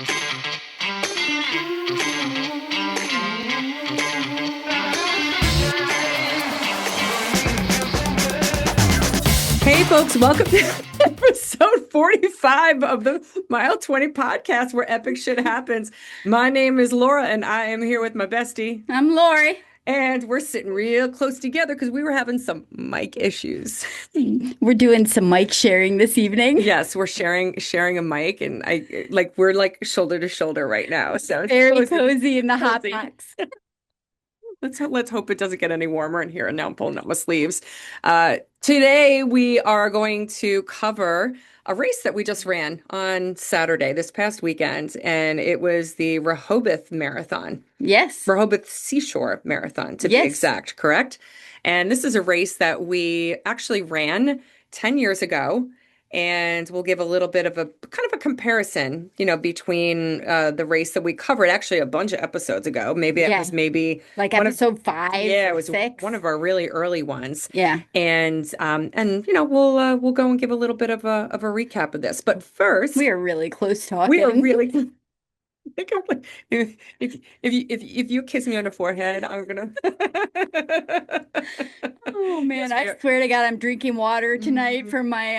Hey, folks, welcome to episode 45 of the Mile 20 podcast where epic shit happens. My name is Laura, and I am here with my bestie. I'm Lori. And we're sitting real close together because we were having some mic issues. We're doing some mic sharing this evening. Yes, we're sharing a mic, and we're like shoulder to shoulder right now. So it's Very cozy in the hot Cozy. box. Let's hope it doesn't get any warmer in here. And now I'm pulling up my sleeves. Today we are going to cover a race that we just ran on Saturday, this past weekend, and it was the Rehoboth Marathon. Yes. Rehoboth Seashore Marathon, to be Yes. exact, correct? And this is a race that we actually ran 10 years ago. And we'll give a little bit of a kind of a comparison, between the race that we covered actually a bunch of episodes ago. Maybe it Yeah. was maybe Like one of, episode 5 yeah, it or was 6. one of our really early ones. Yeah. And we'll go and give a little bit of a recap of this. But first, We are really close talking. we are really if you kiss me on the forehead, I'm gonna Oh man, Yes, we I are. swear to God, I'm drinking water tonight Mhm. for my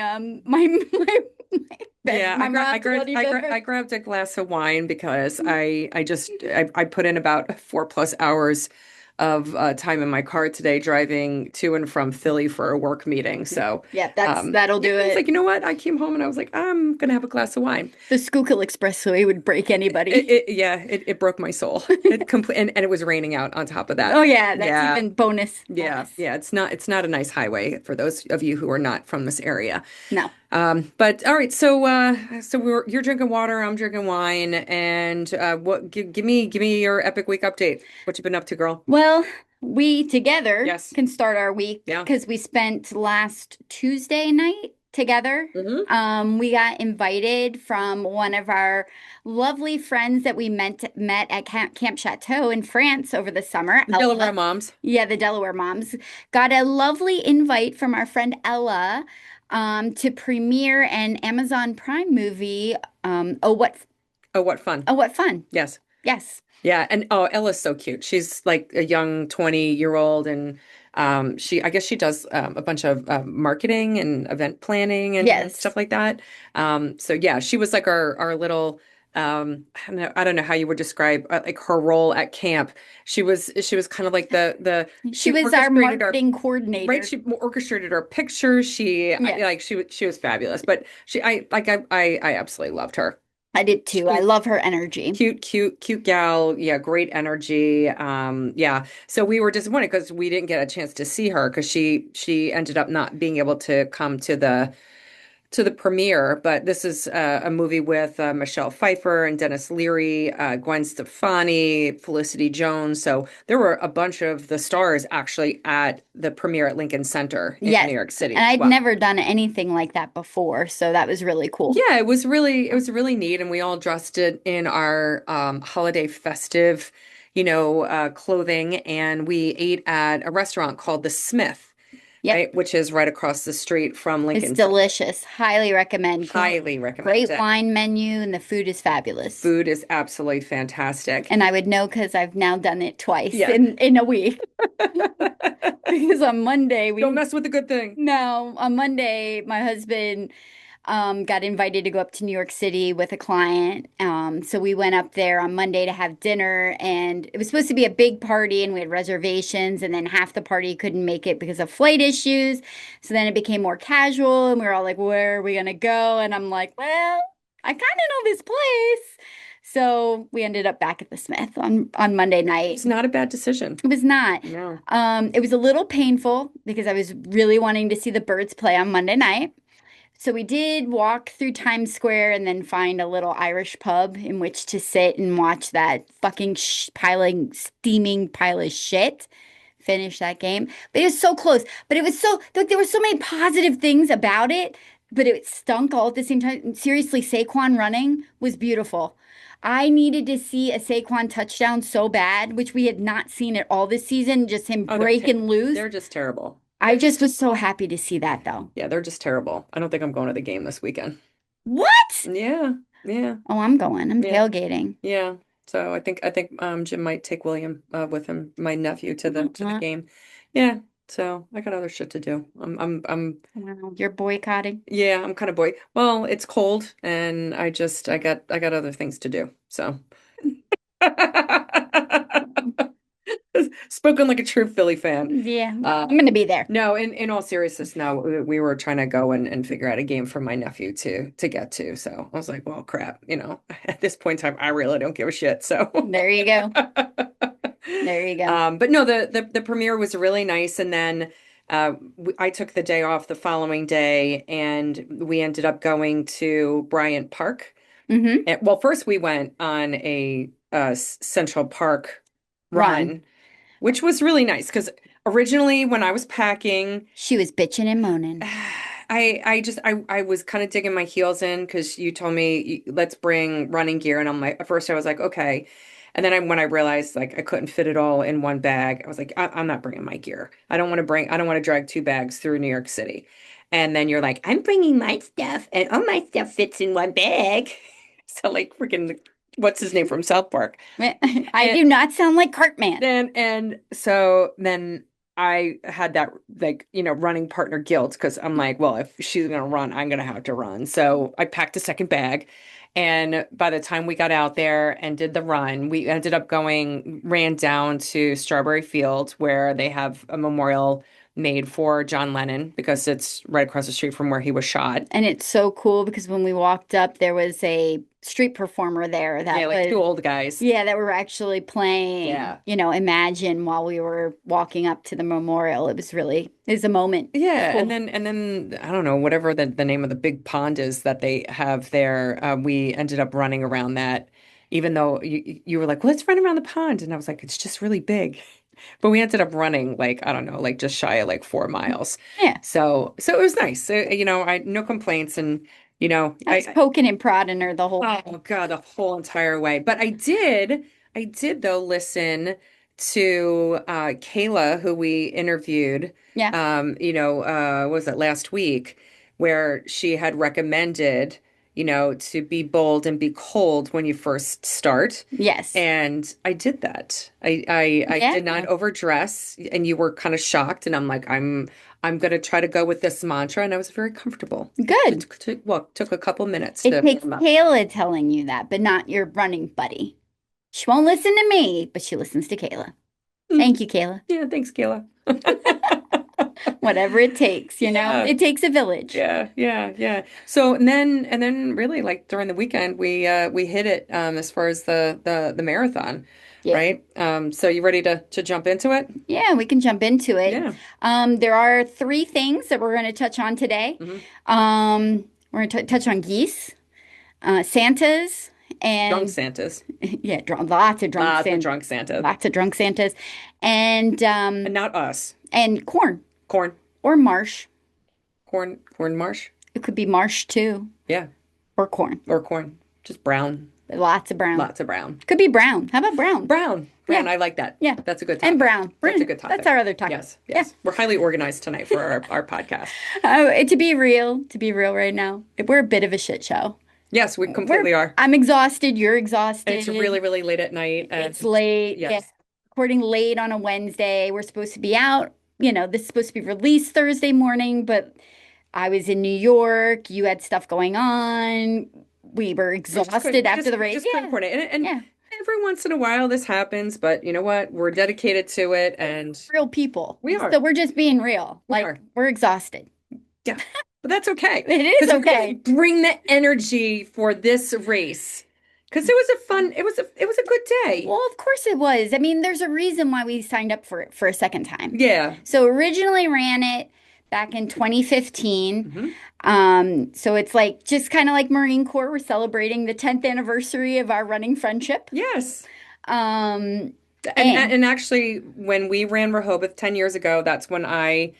Yeah, my mouth's bloody I grabbed a glass of wine because I put in about 4+ hours of time in my car today driving to and from Philly for a work meeting. So Yeah, that'll do It's it. like, you know what? I came home and I was like, I'm gonna have a glass of wine. The Schuylkill Expressway would break anybody. It broke my soul. And it was raining out on top of that. Oh yeah, that's Yeah. even bonus. Yeah, Bonus. yeah, it's not a nice highway for those of you who are not from this area. No. But all right, so you're drinking water, I'm drinking wine, and give me your epic week update. What you been up to, girl? Well, we together Yes. can start our week Yeah. because we spent last Tuesday night together. Mm-hmm. We got invited from one of our lovely friends that we met at Camp Chateau in France over the summer. The Delaware Ella. moms. Yeah, the Delaware moms. Got a lovely invite from our friend Ella to premiere an Amazon Prime movie. Oh, what Oh, what fun. Oh, what fun. Yes. Yes. Yeah, and Ella's so cute. She's like a young 20-year-old, and I guess she does a bunch of marketing and event planning and Yes. stuff like that. So yeah, she was like our little I don't know how you would describe like her role at camp. She was kind of like She was our orchestrated marketing coordinator. right. She orchestrated our pictures. Yes. She was fabulous. But I absolutely loved her. I did too. I love her energy. Cute gal. Yeah, great energy. Yeah. So we were disappointed because we didn't get a chance to see her because she ended up not being able to come to the premiere. But this is a movie with Michelle Pfeiffer and Dennis Leary, Gwen Stefani, Felicity Jones. So there were a bunch of the stars actually at the premiere at Lincoln Center in Yes. New York City. And I'd Wow. never done anything like that before, so that was really cool. Yeah, it was really neat, and we all dressed it in our holiday festive, clothing, and we ate at a restaurant called The Smith, Yep. right, which is right across the street from Lincoln. It's delicious. Highly recommend. Highly recommend Great it. wine menu, and the food is fabulous. Food is absolutely fantastic. And I would know because I've now done it twice Yeah. in a week. Because on Monday Don't mess with the good thing. No, on Monday, my husband got invited to go up to New York City with a client. So we went up there on Monday to have dinner, and it was supposed to be a big party, and we had reservations, and then half the party couldn't make it because of flight issues. So then it became more casual, and we were all like, where are we gonna go? And I'm like, well, I kind of know this place. So we ended up back at the Smith on Monday night. It's not a bad decision. It was not. No. It was a little painful because I was really wanting to see the birds play on Monday night. So we did walk through Times Square and then find a little Irish pub in which to sit and watch that fucking steaming pile of shit. Finish that game. But it was so close. But it was there were so many positive things about it, but it stunk all at the same time. Seriously, Saquon running was beautiful. I needed to see a Saquon touchdown so bad, which we had not seen at all this season, just him break and lose. They're just terrible. I just was so happy to see that, though. Yeah, they're just terrible. I don't think I'm going to the game this weekend. What? Yeah. Yeah. Oh, I'm going. I'm Yeah. tailgating. Yeah. So I think Jim might take William with him, my nephew, to the Uh, game. Yeah. So I got other shit to do. wow, you're boycotting. Yeah, I'm kind of boy. Well, it's cold and I got other things to do. So spoken like a true Philly fan. Yeah, Uh I'm gonna be there. no, in all seriousness, no, we were trying to go and figure out a game for my nephew to get to. So I was like, well, crap, at this point in time, I really don't give a shit. So There you go. There you go. But no, the premiere was really nice, and then I took the day off the following day, and we ended up going to Bryant Park. Mm-hmm. Well, first we went on a Central Park Run. run, which was really nice because originally when I was packing. She was bitching and moaning. I was kind of digging my heels in because you told me let's bring running gear, and I'm like, at first I was like, okay, and then when I realized like I couldn't fit it all in one bag, I was like, I'm not bringing my gear. I don't want to drag two bags through New York City. And then you're like, I'm bringing my stuff, and all my stuff fits in one bag. So like freaking, what's his name from South Park? I do not sound like Cartman. And so then I had that like, running partner guilt because I'm like, well, if she's gonna run, I'm gonna have to run. So I packed a second bag. And by the time we got out there and did the run, we ended up ran down to Strawberry Field where they have a memorial made for John Lennon because it's right across the street from where he was shot. And it's so cool because when we walked up, there was a street performer there Yeah, that like was, two old guys. yeah, that were actually playing, Yeah. Imagine while we were walking up to the memorial. It was a moment. It was Yeah, and cool. then I don't know, whatever the name of the big pond is that they have there. We ended up running around that, even though you were like, well, let's run around the pond, and I was like, it's just really big. But we ended up running like I don't know, like just shy of like 4 miles. Yeah. So it was nice. I no complaints, and I was poking and prodding her the whole oh way. God, the whole entire way. But I did though listen to Kayla, who we interviewed, Yeah. what was it last week, where she had recommended, to be bold and be cold when you first start. Yes. And I did that. I Yeah. did not overdress, and you were kind of shocked, and I'm like, I'm gonna try to go with this mantra, and I was very comfortable. Good. Took a couple minutes It to takes warm up. Kayla telling you that, but not your running buddy. She won't listen to me, but she listens to Kayla. Mm. Thank you, Kayla. Yeah, thanks, Kayla. Whatever it takes, Yeah, It takes a village. yeah, yeah, yeah. So and then really like during the weekend we hit it as far as the marathon, Yeah. right? So you ready to jump into it? Yeah, we can jump into it. Yeah. There are three things that we're going to touch on today. Hmm. We're going to touch on geese, Santas, Drunk and Santas. yeah, lots of drunk Lots of Santas, drunk Santas. lots of drunk Santas, and And not us. corn Corn. or marsh. Corn marsh. It could be marsh too, Yeah. or corn. Or corn. Just brown. Lots of brown. Lots of brown. Could be brown. How about brown? Brown. Brown. Yeah, I like that. yeah, That's a good and topic. brown. That's a good topic. That's our other topic. Yes, Yeah. yes. We're highly organized tonight for our podcast. To be real right now, we're a bit of a shit show. Yes, we completely are. I'm exhausted. You're And it's exhausted. really, really late at night. It's And late. Yeah. yes, Recording late on a Wednesday. We're supposed to be out. This is supposed to be released Thursday morning, but I was in New York. You had stuff going on. We were exhausted after the race. just couldn't Yeah. coordinate. And Yeah. every once in a while this happens, but you know what? We're dedicated to it, and Real people. we are. So we're just being real. We are. We're exhausted. Yeah, but that's okay. It is 'Cause we okay. gotta bring the energy for this race. Because it was a good day. Well, of course it was. I mean, there's a reason why we signed up for it for a second time. Yeah. So originally ran it back in 2015. Hmm. So it's like just kind of like Marine Corps. We're celebrating the 10th anniversary of our running friendship. Yes. Um, And, and and actually, when we ran Rehoboth 10 years ago, that's when I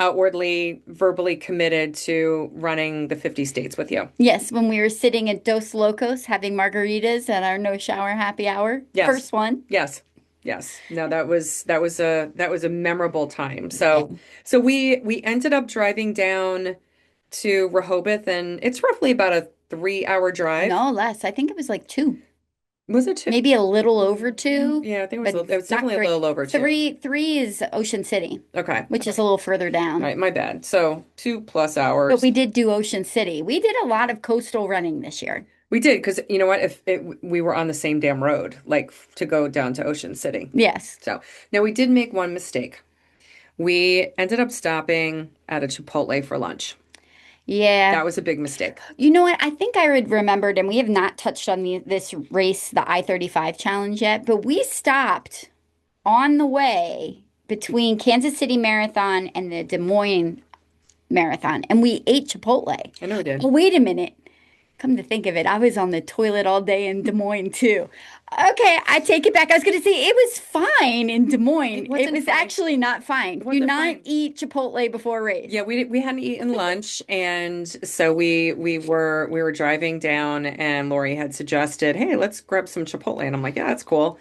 outwardly, verbally committed to running the 50 states with you. yes, when we were sitting at Dos Locos having margaritas at our no shower happy hour, Yes. first one. Yes. Yes. No, that was a memorable time. So we ended up driving down to Rehoboth, and it's roughly about a 3 hour drive. No, less. I think it was like two, Was it two? maybe a little over two, Yeah, I think it was, but it was not definitely a three. little over two. Three is Ocean City, Okay. which is a little further All down. right, my bad. So 2+ hours. But we did do Ocean City. We did a lot of coastal running this year. We did because you know what? If we were on the same damn road, like to go down to Ocean City. Yes. So now we did make one mistake. We ended up stopping at a Chipotle for lunch. Yeah. That was a big mistake. You know what? I think I had remembered, and we have not touched on this race, the I-35 challenge yet, but we stopped on the way between Kansas City Marathon and the Des Moines Marathon, and we ate Chipotle. I know we Oh, did. wait a minute. Come to think of it, I was on the toilet all day in Des Moines too. Okay, I take it back. I was going to say it was fine in Des It Moines. It wasn't was fine. actually not fine. It Do wasn't not fine. eat Chipotle before a race. Yeah, we hadn't eaten lunch, and so we were driving down, and Lori had suggested, "Hey, let's grab some Chipotle," and I'm like, "Yeah, that's cool,"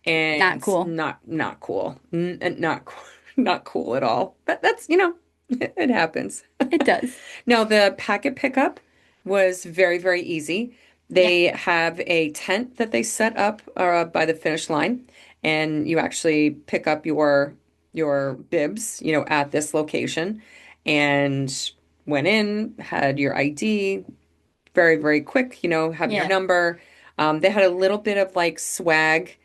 Not and cool. not cool, not cool, not cool at all. But that's it happens. It does. Now the packet pickup was very very easy. Yep. They have a tent that they set up by the finish line, and you actually pick up your bibs, at this location, and went in, had your ID, very, very quick, have your Yeah. number. They had a little bit of like swag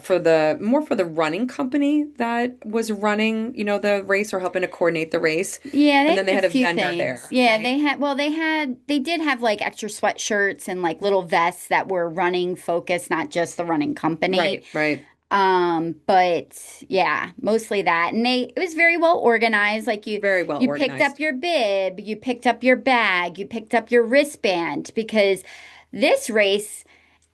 for the more for the running company that was running, the race or helping to coordinate the race. Yeah, And they then they had a had a few vendor things. there, Yeah, right? they did have like extra sweatshirts and like little vests that were running focused, not just the running company. Right, right. But yeah, mostly that. And it was very well organized. Like Very well you picked up organized. your bib, you picked up your bag, you picked up your wristband because this race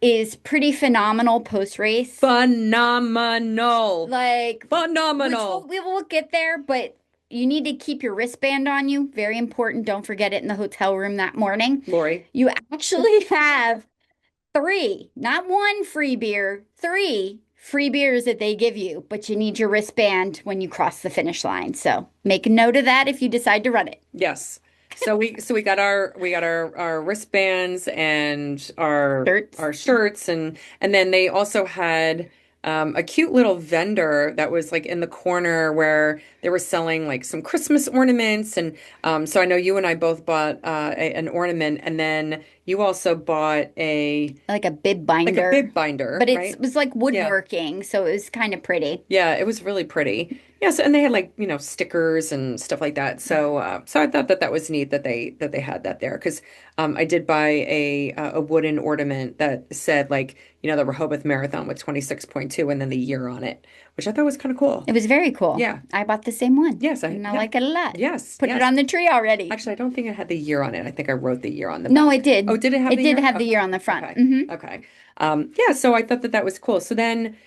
is pretty phenomenal post race. Phenomenal. Like, which Phenomenal. we will get there, but you need to keep your wristband on you. Very important. Don't forget it in the hotel room that morning. Lori. You actually have three, not one free beer, three free beers that they give you, but you need your wristband when you cross the finish line. So make a note of that if you decide to run it. Yes. So we got our wristbands and our Shirts. shirts, and then they also had a cute little vendor that was like in the corner where they were selling like some Christmas ornaments, and so I know you and I both bought an ornament, and then you also bought a Like a bib like a binder, bib binder, but it right? was like Yeah. woodworking, so it was kind of pretty. Yeah, it was really pretty. Yes, and they had like, stickers and stuff like that. So I thought that was neat that they had that there because I did buy a wooden ornament that said like, the Rehoboth Marathon with 26.2 and then the year on it, which I thought was kind of cool. It was very cool. Yeah. I bought the same one, Yes, and I yeah. like it a lot. Yes, Put it yes. on the tree already. Actually, I don't think it had the year on it. I think I wrote the year on the No, back. it did. Oh, did it have It the did year? have the year Okay. on the front. Okay. Hmm. Okay. Yeah, so I thought that was cool. So then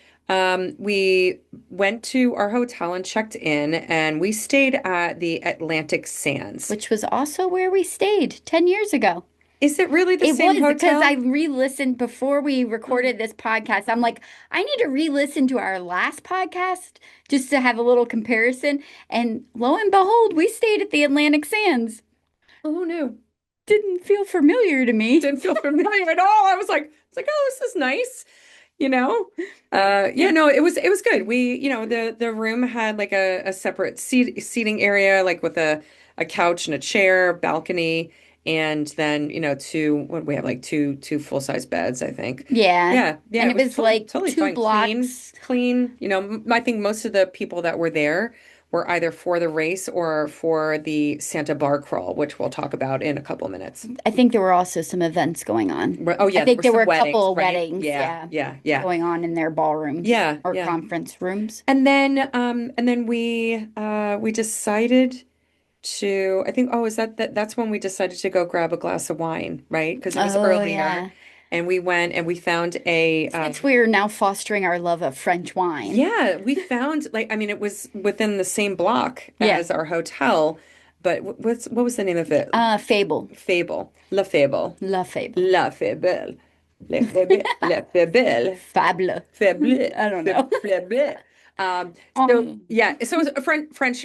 we went to our hotel and checked in, and we stayed at the Atlantic Sands. Which was also where we stayed 10 years ago. Is it really the It same was because I hotel? re-listened before we recorded this podcast. I'm like, I need to re-listen to our last podcast just to have a little comparison. And lo and behold, we stayed at the Atlantic Sands. Oh, who knew? Didn't feel familiar to me. Didn't feel familiar at all. I was like, oh, this is nice. You know? Yeah, no, it was good. The room had like a separate seating area, like with a couch and a chair, balcony, and then, what do we have, like two full-size beds, I think. Yeah. Yeah, yeah, And it it was was totally like totally two fine. Clean, blocks. clean. I think most of the people that were there were either for the race or for the Santa Bar Crawl, which we'll talk about in a couple minutes. I think there were also some events going on. Oh I yeah, there think were there were some a couple weddings, of right? weddings, Yeah, yeah, yeah, yeah. going on in their ballrooms Yeah, or yeah. conference rooms. And then we decided to, I think, oh, is that's when we decided to go grab a glass of wine, right? Because it was Oh, earlier, yeah. and we went and we found a Since we are now fostering our love of French wine. yeah, we found, like, I mean, it was within the same block Yeah. as our hotel, but what was the name of it? Fable. Fable, La Fable, La Fable. La Fable, Le Fable, Le Fable. Fable. Faible, I don't know. faible. Um, so Um, yeah, so it was a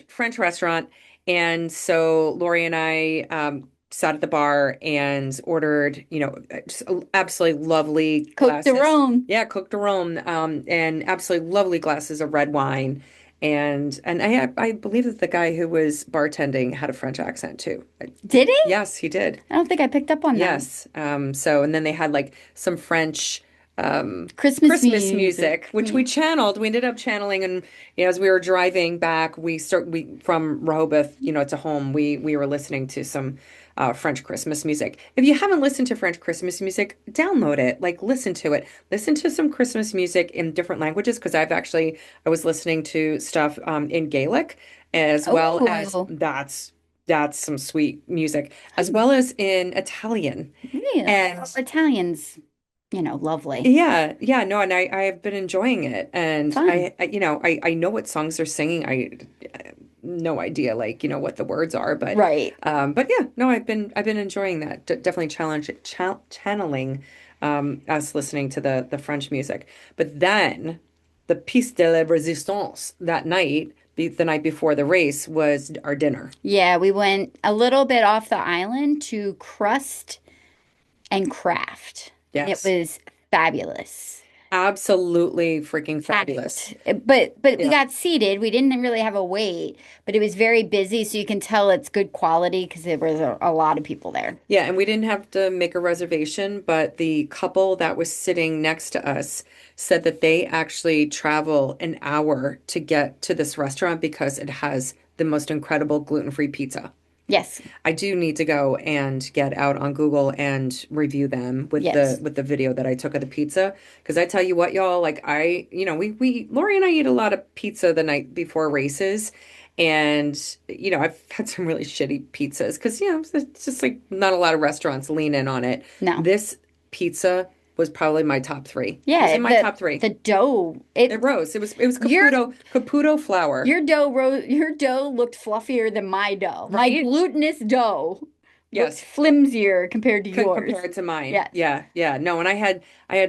French restaurant, and so Lori and I sat at the bar and ordered, just absolutely lovely Coke de glasses. Rome. Yeah, Coke de Rome, and absolutely lovely glasses of red wine. And I believe that the guy who was bartending had a French accent too. Did he? Yes, he did. I don't think I picked up on that. Yes. So, and then they had like some French Christmas Christmas music. music, which we channeled. We ended up channeling, and as we were driving back, we from Rehoboth, to home. We were listening to some French Christmas music. If you haven't listened to French Christmas music, download it. Like listen to it. Listen to some Christmas music in different languages because I was listening to stuff in Gaelic as well as Oh, that's some sweet music as well as in Italian. really? And Oh, Italians, lovely. yeah, yeah, no, and I have been enjoying it, and Fun. I know what songs they're singing. I no idea, like what the words are, Right. but yeah, no, I've been enjoying that. Definitely channeling us listening to the French music, but then the piece de la résistance that night, the night before the race, was our dinner. Yeah, we went a little bit off the island to Crust and Craft, and it Yes, was fabulous. absolutely freaking fabulous. Packed. But we Yeah. got seated. We didn't really have a wait, but it was very busy, so you can tell it's good quality because there was a lot of people there. Yeah, and we didn't have to make a reservation, but the couple that was sitting next to us said that they actually travel an hour to get to this restaurant because it has the most incredible gluten-free pizza. Yes. I do need to go and get out on Google and review them with the Yes. with the video that I took of the pizza. Because I tell you what, y'all, like we Lori and I eat a lot of pizza the night before races. And I've had some really shitty pizzas because it's just like not a lot of restaurants lean in on it. No. This pizza was probably my top three. It was Yeah, in my the top three. the dough, It rose. It was your Caputo flour, your dough looked fluffier than my dough. My right? glutinous dough looked Yes. flimsier compared to yours. Compared to mine. Yes. Yeah, yeah. No, and I had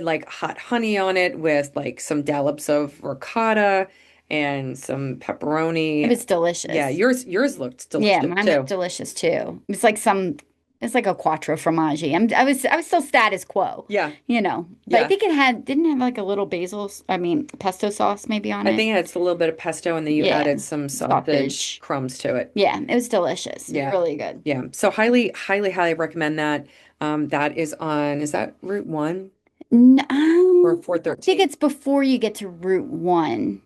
like hot honey on it with like some dollops of ricotta and some It pepperoni. was Yeah, delicious. yours looked Yeah, delicious mine looked too. delicious too. It's like a quattro formaggi. I was still status quo, Yeah, But I yeah. think didn't have like a little pesto sauce maybe on I it. think it had a little bit of pesto and then you Yeah, added some sausage sausage. crumbs to it. Yeah, it was delicious. It was Yeah. really good. Yeah. So highly, highly, highly recommend that. That is that Route 1 or I think 413? it's before you get to Route 1.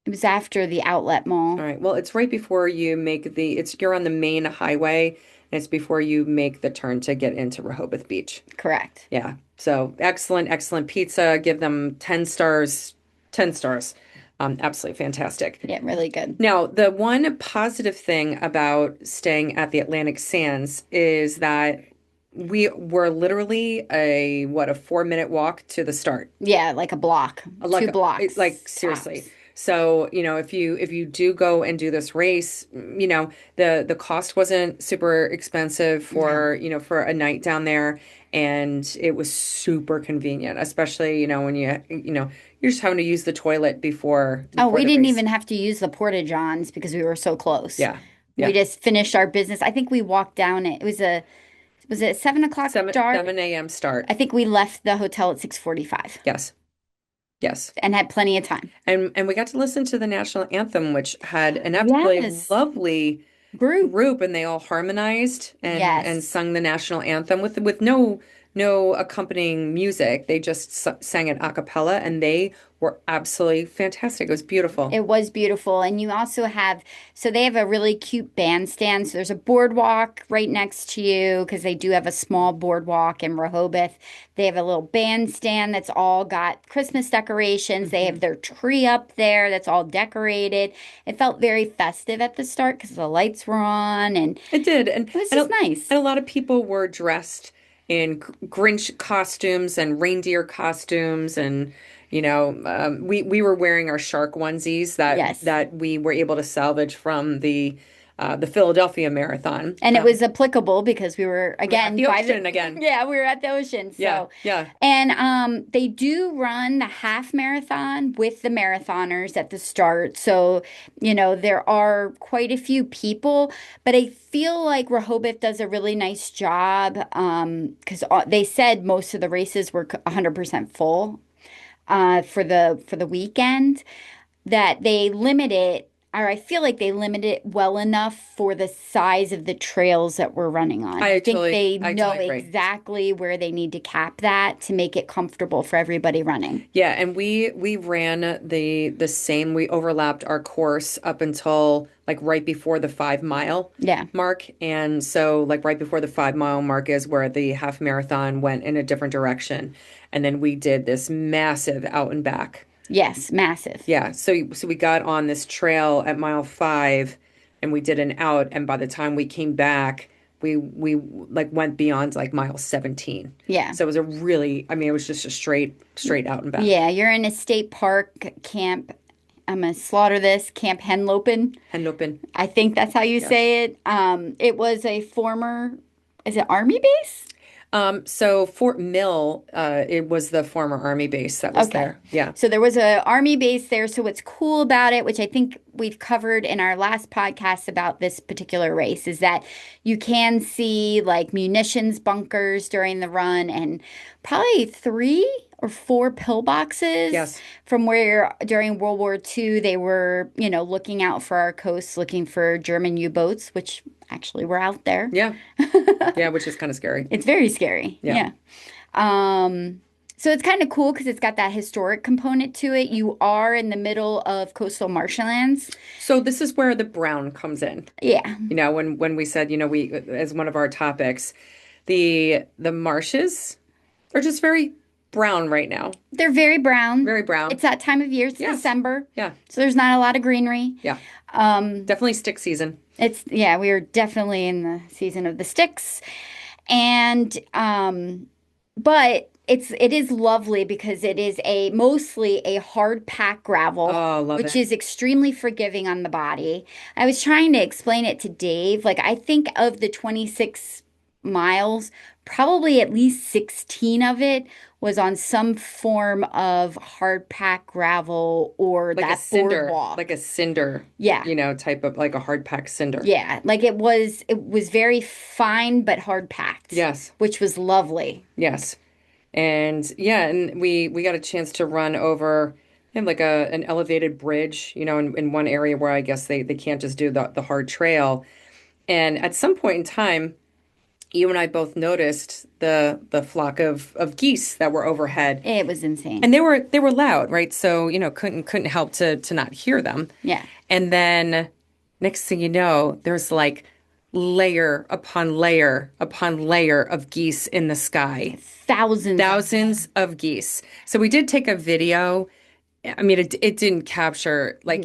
It was after the outlet All mall. right. Well, it's right before you're on the main highway, and it's before you make the turn to get into Rehoboth Beach. Correct. Yeah. So excellent, excellent pizza. Give them 10 stars, 10 stars. Absolutely fantastic. Yeah, really good. Now, the one positive thing about staying at the Atlantic Sands is that we were literally a 4-minute walk to the start. Yeah, like a block, two Like blocks seriously. tops. So, if you do go and do this race, the cost wasn't super expensive No. for a night down there, and it was super convenient, especially, when you're just having to use the toilet before Oh, before we the didn't race. even have to use the porta johns because we were so close. Yeah. We Yeah. just finished our business. I think we walked down it. Was it 7 o'clock 7 start? 7 a.m. start. I think we left the hotel at 6:45 Yes. Yes. and had plenty of time. And we got to listen to the national anthem, which had an absolutely Yes. lovely Group. group, and they all harmonized and Yes. sung the national anthem with no accompanying music. They just sang it a cappella, and they were absolutely fantastic. It was beautiful. It was beautiful. And you also so they have a really cute bandstand. So there's a boardwalk right next to you because they do have a small boardwalk in Rehoboth. They have a little bandstand that's all got Christmas decorations. They have Mhm. their tree up there that's all decorated. It felt very festive at the start because the lights were on and It did, and it was and just a, nice. and a lot of people were dressed in Grinch costumes and reindeer costumes, and we were wearing our shark onesies that Yes. that we were able to salvage from the the Philadelphia Marathon. And it was applicable because we were We're at again the by the ocean again. yeah, we were at the ocean. Yeah, So yeah. and they do run the half marathon with the marathoners at the start. So, there are quite a few people, but I feel like Rehoboth does a really nice job because they said most of the races were 100% full for the weekend that they limit it, or I feel like they limit it well enough for the size of the trails that we're running on. I think they I know totally agree. exactly where they need to cap that to make it comfortable for everybody running. Yeah, and we ran the same. We overlapped our course up until like right before the 5 mile Yeah. mark. And so like right before the 5 mile mark is where the half marathon went in a different direction. And then we did this massive out and back. Yes, massive. Yeah, so we got on this trail at mile 5 and we did an out, and by the time we came back, we like went beyond like mile 17. Yeah. So it was a really, I mean, it was just a straight out and back. Yeah, you're in a state park camp. I'm gonna slaughter this Camp Henlopen. Henlopen. I think that's how you Yes. say it. It was a former, is it Army base? So Fort Mill, it was the former Army base that was Okay. there. Yeah. So there was a army base there. So what's cool about it, which I think we've covered in our last podcast about this particular race, is that you can see like munitions bunkers during the run and probably 3 or 4 pillboxes Yes. from where during World War II they were, looking out for our coasts, looking for German U-boats, which actually were out there. Yeah. Yeah, which is kind of scary. It's very scary. Yeah. Yeah. So it's kind of cool because it's got that historic component to it. You are in the middle of coastal marshlands. So this is where the brown comes in. Yeah. When we said, we as one of our topics, the marshes are just very brown right now. They're very brown. Very brown. It's that time of year. It's Yes. December. Yeah. So there's not a lot of greenery. Yeah. Um, Definitely stick season. yeah, we are definitely in the season of the sticks. And but it is lovely because it is mostly a hard pack gravel, Oh, love which it. is extremely forgiving on the body. I was trying to explain it to Dave. Like I think of the 26 miles, probably at least 16 of it was on some form of hard pack gravel or Like a that cinder, boardwalk. like a cinder, Yeah. type of like a hard packed cinder. Yeah, like it was very fine but hard packed, Yes. which was lovely. Yes. And yeah, and we got a chance to run over like an elevated bridge, in one area where I guess they can't just do the hard trail. And at some point in time, you and I both noticed the flock of geese that were overhead. It was insane. And they were loud, right? So, couldn't help to not hear them. Yeah. And then next thing you know, there's like layer upon layer upon layer of geese in the sky. Thousands. Thousands of geese. So we did take a video. I mean, it didn't capture No.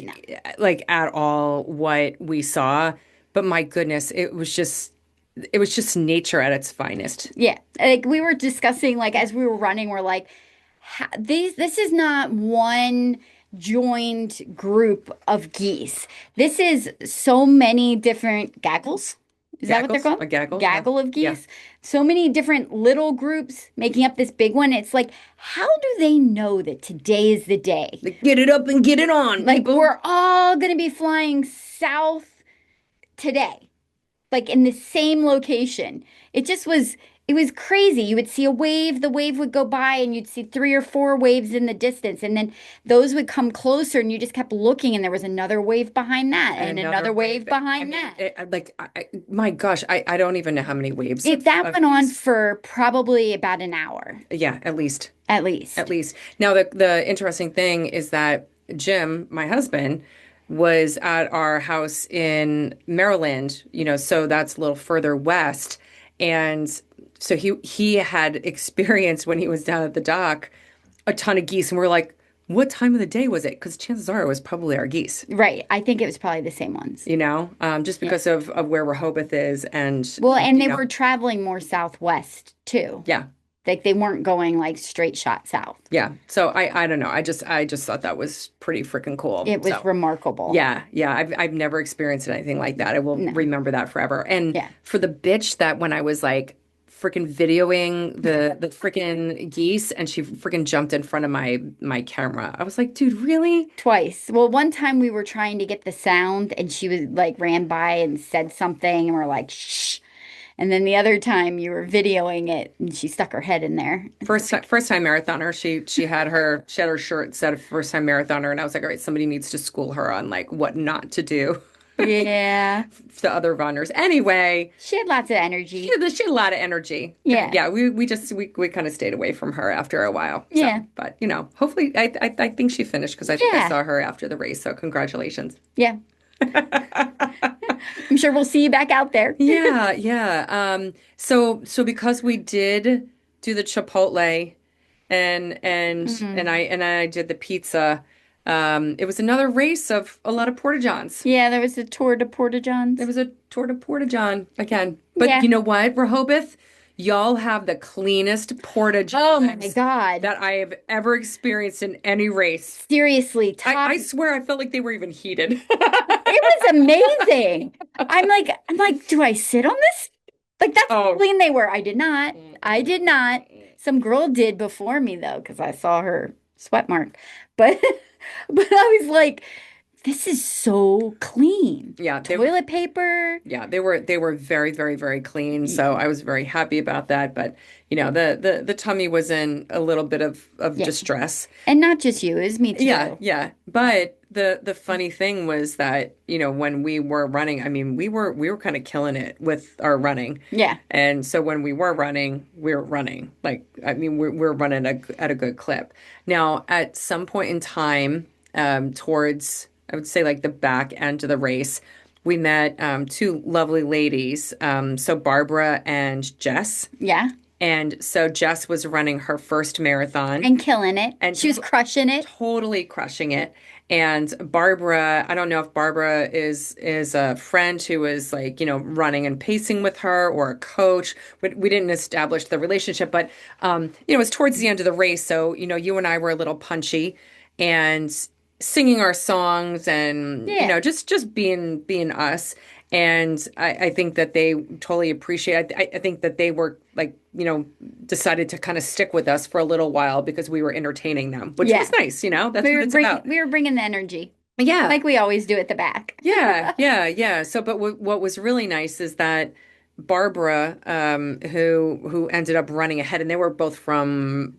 like at all what we saw, but my goodness, it was just nature at its finest. Yeah. Like we were discussing, like as we were running, we're like, this is not one joined group of geese. This is so many different gaggles. Is that what they're Gaggles? called? A gaggle? Yeah. Gaggle of Yeah. geese. So many different little groups making up this big one. It's like, how do they know that today is the day? Like, get it up and get it on, Like people. we're all going to be flying south today, like in the same location. It was crazy. You would see a wave, the wave would go by, and you'd see 3 or 4 waves in the distance, and then those would come closer, and you just kept looking, and there was another wave behind that, and another wave I behind mean, that. my gosh, I don't even know how many waves That of went on geese. for probably about an hour, Yeah, at least. at least. At least. Now, the interesting thing is that Jim, my husband, was at our house in Maryland, so that's a little further west. And so he had experienced when he was down at the dock a ton of geese. And we're like, what time of the day was it? Because chances are it was probably our geese, Right. I think it was probably the same ones. just Yeah. because of where Rehoboth is. And, Well, and they were traveling more southwest too. yeah, Like they weren't going like straight shot south. Yeah. So I don't know. I just thought that was pretty freaking cool. It was So remarkable. yeah, yeah. I've never experienced anything like that. I will No. remember that forever. And Yeah. for the bitch that when I was like freaking videoing the freaking geese and she freaking jumped in front of my camera. I was like, dude, really? Twice. Well, one time we were trying to get the sound and she was like ran by and said something and we're like, shh. And then the other time you were videoing it and she stuck her head in there. First time marathoner. She had her shirt said first time marathoner, and I was like, all right, somebody needs to school her on like what not to do Yeah. to other runners. Anyway, She had lots of energy. she had a lot of energy. Yeah. Yeah, we kind of stayed away from her after a while. So, Yeah. but hopefully, I think she finished because I think I Yeah. saw her after the race. So congratulations. Yeah. I'm sure we'll see you back out there. Yeah, yeah. So because we did do the Chipotle Mm. and I did the pizza, it was another race of a lot of porta johns. Yeah, there was a tour de Porta There Johns. was a tour de porta john again. But Yeah. you know what, Rehoboth? Y'all have the cleanest porta Oh my johns God. that I have ever experienced in any race. Seriously, top. I swear I felt like they were even heated. It was amazing. I'm like, do I sit on this? Like that's how Oh. clean they were. I did not. I did not. Some girl did before me though, because I saw her sweat mark. But but I was like, this is so clean. Yeah, Toilet paper. yeah, they were very, very, very clean. So I was very happy about that. But the tummy was in a little bit of Yeah. distress. And not just you, it was me Yeah, too. yeah. But the funny thing was that, when we were running, I mean, we were kind of killing it with our running. Yeah. And so when we were running, we were running. Like, I mean, we're running at a good clip. Now, at some point in time, towards, I would say like the back end of the race, we met two lovely ladies. So Barbara and Jess. Yeah. And so Jess was running her first marathon And killing it. and She was crushing it. totally crushing it. And Barbara, I don't know if Barbara is a friend who is like, running and pacing with her or a coach. We didn't establish the relationship, but it was towards the end of the race. So, you and I were a little punchy and singing our songs and, Yeah. just being us. And I think that they totally appreciate. I think that they were like, decided to kind of stick with us for a little while because we were entertaining them, which Yeah. was nice. That's what it's about. We were bringing the energy Yeah, like we always do at the back. yeah, yeah, yeah. So, but what was really nice is that Barbara, who ended up running ahead, and they were both from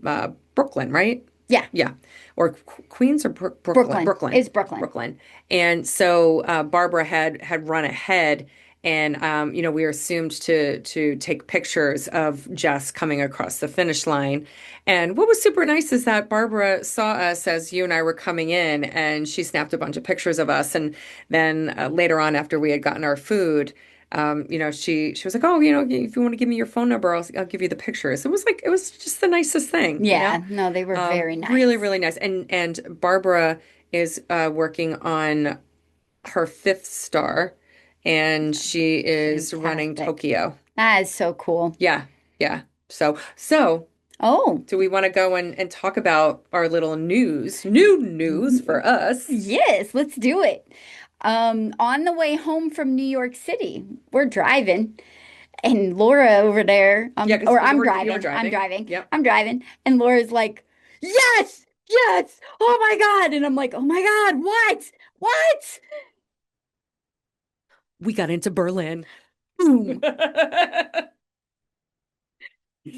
Brooklyn, right? Yeah. Yeah, or Queens or Brooklyn, Brooklyn. Brooklyn, It's Brooklyn. Brooklyn. And so Barbara had run ahead, and we were assumed to take pictures of Jess coming across the finish line. And what was super nice is that Barbara saw us as you and I were coming in, and she snapped a bunch of pictures of us. And then later on, after we had gotten our food. She was like, oh, if you want to give me your phone number, I'll give you the pictures. It was just the nicest thing, Yeah. No, they were very really, nice. really nice. And Barbara is working on her fifth star, and she is running Fantastic. Tokyo. That is so cool. Yeah, yeah. So Oh, do we want to go and talk about our little new news for us? yes, let's do it. On the way home from New York City, we're driving, and Laura over there, Yeah, because or you were I'm driving. driving, Yep. I'm driving, and Laura's like, yes, yes, oh my God. And I'm like, oh my God, what? What? We got into Berlin. Boom.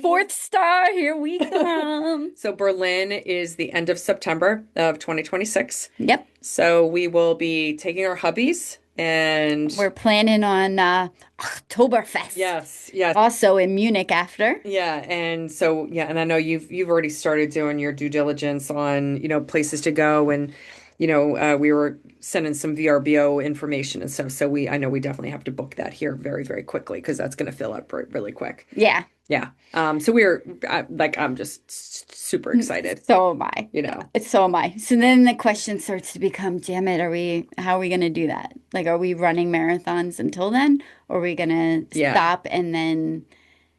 Fourth star, here we come. So Berlin is the end of September of 2026. Yep, So we will be taking our hubbies and we're planning on Oktoberfest. yes, yes. Also in Munich after. Yeah, and so yeah, and I know you've already started doing your due diligence on, places to go and we were sending some VRBO information and stuff. So I know we definitely have to book that here very, very quickly because that's going to fill up really quick. Yeah. Yeah. So I'm just super excited, So am I. you know. So am I. So then the question starts to become, damn it, how are we going to do that? Like, are we running marathons until then? Or are we going to Yeah. stop and then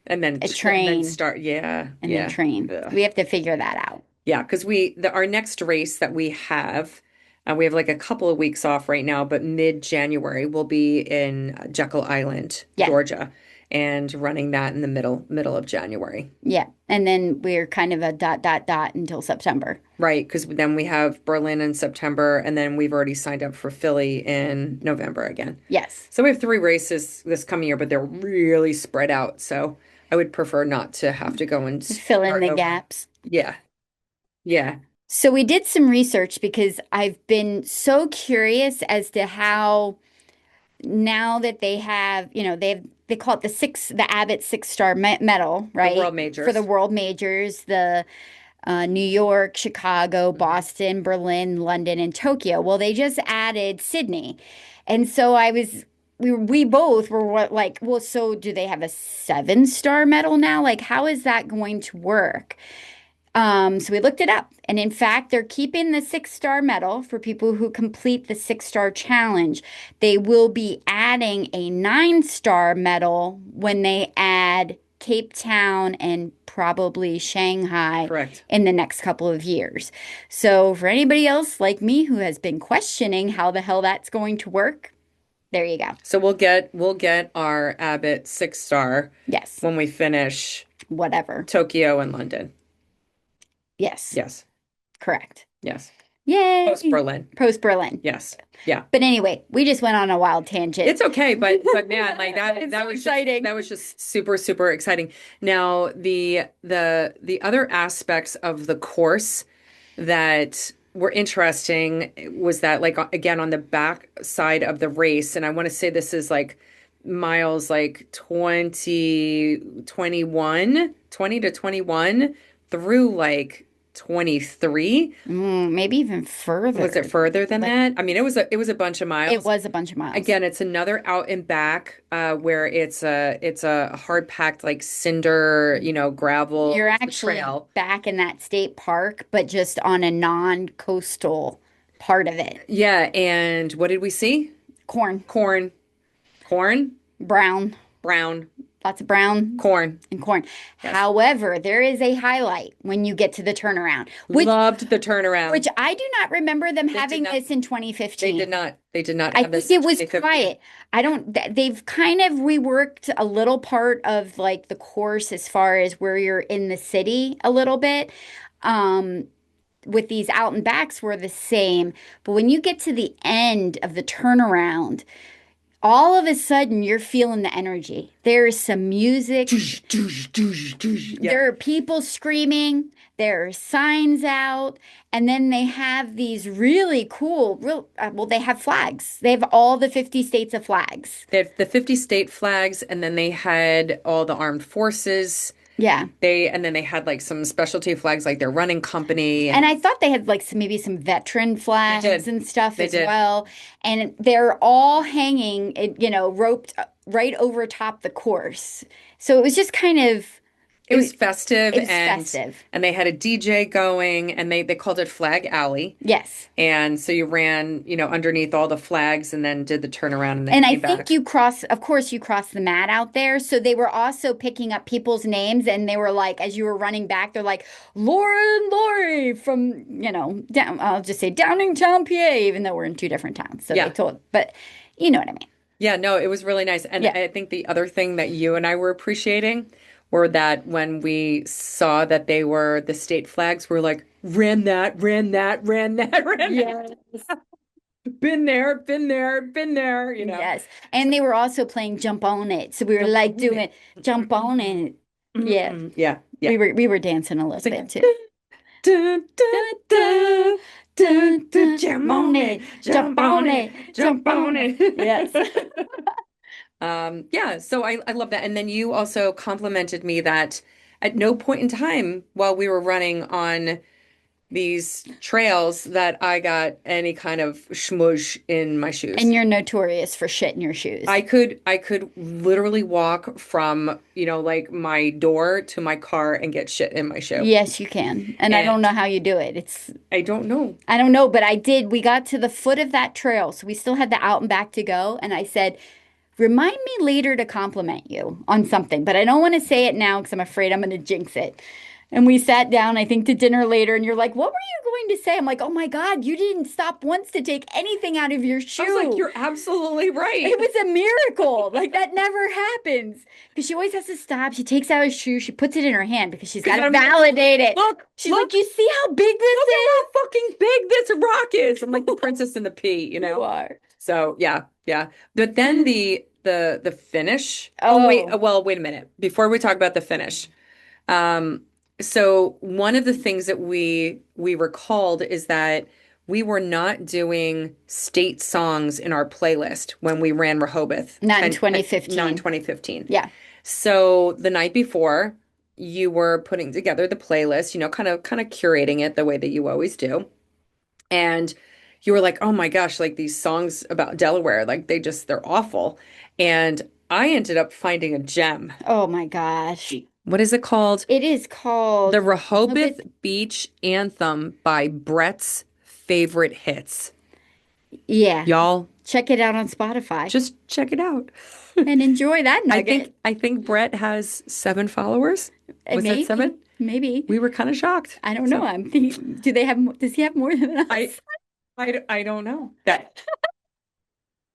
a and then train start. Yeah, and then yeah. train. Ugh. We have to figure that out. Yeah, because our next race that we have like a couple of weeks off right now, but mid-January we'll be in Jekyll Island, Yeah. Georgia, and running that in the middle of January. Yeah. And then we're kind of a dot, dot, dot until September. Right, because then we have Berlin in September, and then we've already signed up for Philly in November again. Yes. So we have three races this coming year, but they're really spread out. So I would prefer not to have to go and Fill in start the over. gaps. Yeah, yeah, So we did some research because I've been so curious as to how now that they have, they call it the Abbott six-star medal, the right? world For the majors. world majors, the New York, Chicago, Mhm. Boston, Berlin, London, and Tokyo. Well, they just added Sydney. And so we both were like, well, so do they have a seven-star medal now? Like, how is that going to work? So we looked it up, and in fact, they're keeping the six-star medal for people who complete the six-star challenge. They will be adding a nine-star medal when they add Cape Town and probably Shanghai Correct. in the next couple of years. So for anybody else like me who has been questioning how the hell that's going to work, there you go. So we'll get our Abbott 6 star Yes, when we finish whatever. Tokyo and London. Yes, Yes, correct. yes. Post Yay! Berlin. Post Berlin. Yes. Yeah. But anyway, we just went on a wild tangent. It's okay, but man, like It's that so was exciting. just super super exciting. Now the other aspects of the course that were interesting was that like again on the back side of the race, and I want to say this is like miles like 20 to 21 through like 23. Maybe even Was it further. further than Like that? I mean, it was a bunch of it miles. was a bunch of miles. Again, it's another out and back where it's a hard packed like cinder, You're gravel actually trail. back in that state park, but just on a non-coastal part of it. Yeah, and what did we see? Corn, Corn, corn, brown, brown, lots of brown corn. and corn. Yes. However, there is a highlight when you get to the turnaround, Loved the which turnaround. I do not remember them They did having not this in they 2015. did not they did not I have think this in it was 2015. quiet. I don't, they've kind of reworked a little part of like the course as far as where you're in the city a little bit. Um, with these out and backs were the same. But when you get to the end of the turnaround, all of a sudden you're feeling the energy. There is some music. Yeah. There are people screaming. There are signs out. And then they have these really cool, well, they have flags. They have all the 50 states of flags. They have the 50 state flags, and then they had all the armed forces. Yeah. And then they had like some specialty flags like their running company And and I thought they had like maybe some veteran they flags did. and stuff They as did. well. And they're all hanging, roped right over top the course. So it was just kind of, It it, was festive it was festive. and they had a DJ going and they called it Flag Alley. Yes. And so you ran, underneath all the flags and then did the turnaround and then And I came think back. of course, you crossed the mat out there. So they were also picking up people's names and they were like, as you were running back, they're like, Laura and Lori from, down, I'll just say Downingtown, PA, even though we're in two different towns. So they Yeah. told, but you know what I mean. Yeah, no, it was really nice. And Yeah. I think the other thing that you and I were appreciating were that when we saw that they were the state flags, we're like, ran that, ran that, ran that, ran Yeah. that. Been there, been there, been there. Yes. And they were also playing Jump on It. So we were Jump like on doing it. Jump on It. Yeah. Yeah, yeah. We were dancing a It's little bit like, too. dun, dun, Dun, dun, dun, dun, dun, dun, dun, jump on on it, it, jump jump on on it, it, jump jump on on it. Yes. it. Yeah, so I love that. And then you also complimented me that at no point in time while we were running on these trails that I got any kind of schmooze in my And shoes. you're notorious for shit in your shoes. I could literally walk from, like my door to my car and get shit in my shoe. Yes, you can. And I don't And know how you do it. I don't know. I don't know, but I did. We got to the foot of that trail. So we still had the out and back to go. And I said, remind me later to compliment you on something, but I don't want to say it now because I'm afraid I'm going to jinx it. And we sat down, I think, to dinner later, and you're like, what were you going to say? I'm like, oh my God, you didn't stop once to take anything out of your I was like, shoe. you're absolutely right. It was a miracle. Like that never happens because she always has to stop. She takes out her shoe, she puts it in her hand because she's got Because to I'm like, validate it. look, She's like, look, you see how big this look at is? how fucking big this rock is. I'm like the princess and the pea, you You know? are. So yeah, yeah. But then the finish. Oh wait, Oh, well, wait a minute. Before we talk about the finish. Um, so one of the things that we recalled is that we were not doing state songs in our playlist when we ran Rehoboth not in not in 2015. 2015. Yeah. So the night before, you were putting together the playlist, kind of curating it the way that you always do. And you were like, "Oh my gosh, like these songs about Delaware, like they're awful." And I ended up finding a gem. Oh my gosh. What is it called? It is The called Rehoboth Rehoboth. Beach Anthem by Brett's Favorite Hits. Yeah. Y'all, Check it out on Spotify just check it out. and enjoy that I think nugget. I think Brett has 7 followers. Was that Maybe, 7? maybe. We were kind of shocked. I don't know. So I'm thinking, do they have, does he have more than I us? I don't know that,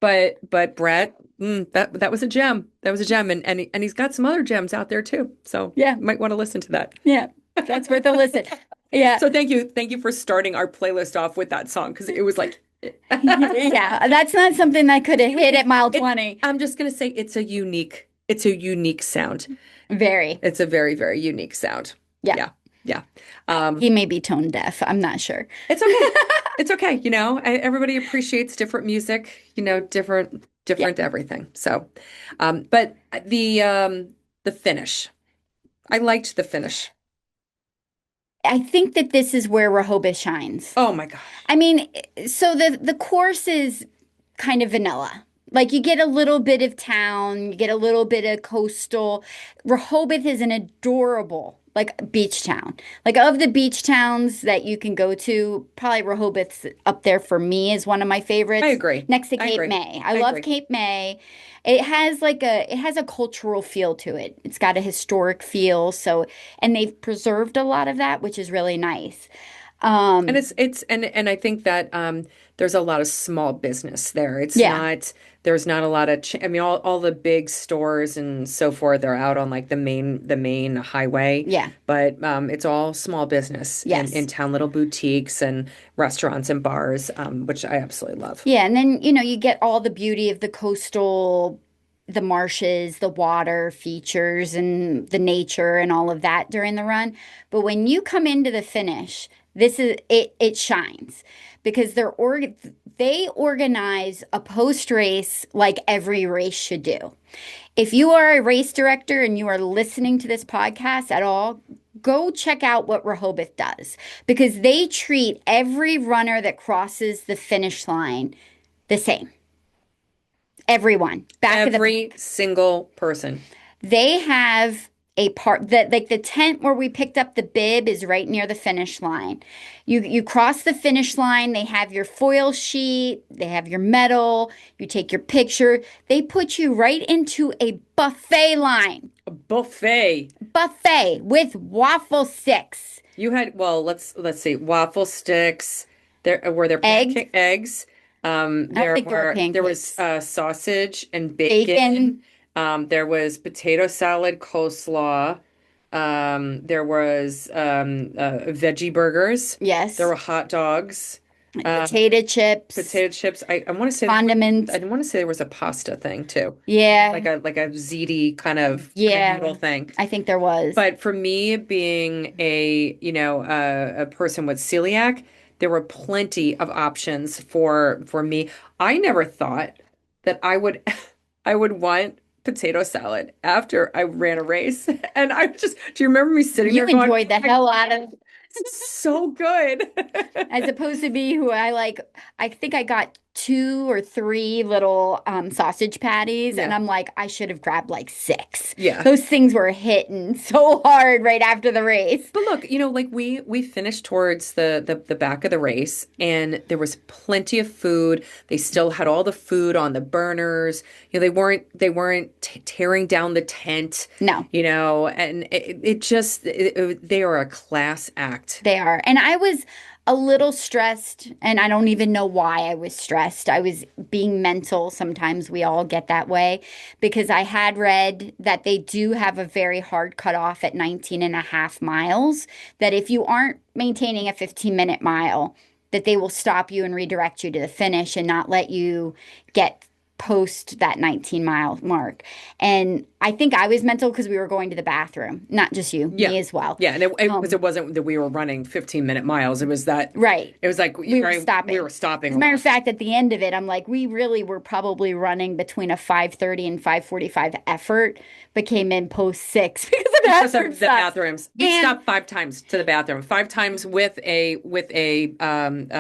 but Brett, that was a gem. That was a gem, and he's got some other gems out there too. So Yeah. you might want to listen to that. Yeah. That's worth a listen. Yeah. So thank you for starting our playlist off with that song because it was like, Yeah. That's not something that could have hit at mile it, 20. I'm just gonna say it's a unique sound. Very. It's a very, very unique sound. Yeah. Yeah, yeah. Um, He may be tone deaf. I'm not sure. it's okay. It's okay. Everybody appreciates different music. Different, Yeah. different everything. So, but the finish. I liked the finish. I think that this is where Rehoboth shines. Oh my gosh. I mean, so the course is kind of vanilla. Like you get a little bit of town, you get a little bit of coastal. Rehoboth is an adorable like beach town. Like of the beach towns that you can go to, probably Rehoboth's up there for me is one of my I favorites, agree. next to I Cape agree. May. I I love agree. Cape May. It has a cultural feel to it. It's got a historic feel, so and they've preserved a lot of that, which is really nice. And Um, and I think that there's a lot of small business there. yeah, There's not a lot of I mean all the big stores and so forth are out on like the main highway, yeah, but it's all small business in yes. town, little boutiques and restaurants and bars, which I absolutely love. Yeah, and then you get all the beauty of the coastal, the marshes, the water features, and the nature and all of that during the run. But when you come into the finish, this is it. It shines because they organize a post race like every race should do. If you are a race director and you are listening to this podcast at all, go check out what Rehoboth does because they treat every runner that crosses the finish line the same. Everyone. Back of the Every single person. they have a part that like the tent where we picked up the bib is right near the finish line. You cross the finish line, they have your foil sheet, they have your medal, you take your picture. They put you right into a buffet line. A buffet. Buffet with waffle sticks, You had, well, let's see, waffle sticks. There were there eggs. pancake eggs. I don't There think there were was pancakes. sausage and Bacon. bacon. There was potato salad, coleslaw. There was veggie burgers. There Yes. were hot dogs. Uh, Potato chips, Potato chips. I want to say condiments. I want to say there was a pasta thing too, Yeah. like a ziti kind of Yeah. noodle thing. I think there was. But for me, being a person with celiac, there were plenty of options for me. I never thought that I would I would want potato salad after I ran a race. And do you remember me sitting You there going, enjoyed the hell out of it's so good. as opposed to me who I think I got two or three little sausage patties, and Yeah. I'm like, I should have grabbed like six. Yeah. Those things were hitting so hard right after the race. But look, like we finished towards the back of the race and there was plenty of food. They still had all the food on the burners. They weren't tearing down the tent, No. and they are a class act. They are. And I was a little stressed, and I don't even know why I was stressed. I was being mental. Sometimes we all get that way because I had read that they do have a very hard cutoff at 19 and a half miles, that if you aren't maintaining a 15-minute mile, that they will stop you and redirect you to the finish and not let you get post that 19-mile mark. And I think I was mental because we were going to the bathroom, not just you, Yeah. me as well. Yeah, and it wasn't that we were running 15-minute miles. It was that Right. it was like We were stopping. we were stopping As a a matter lot. of fact, at the end of it, I'm like, we really were probably running between a 5:30 and 5:45 effort, but came in post six because the Because bathroom of the stopped. bathrooms. We And stopped 5 times to the bathroom, 5 times with a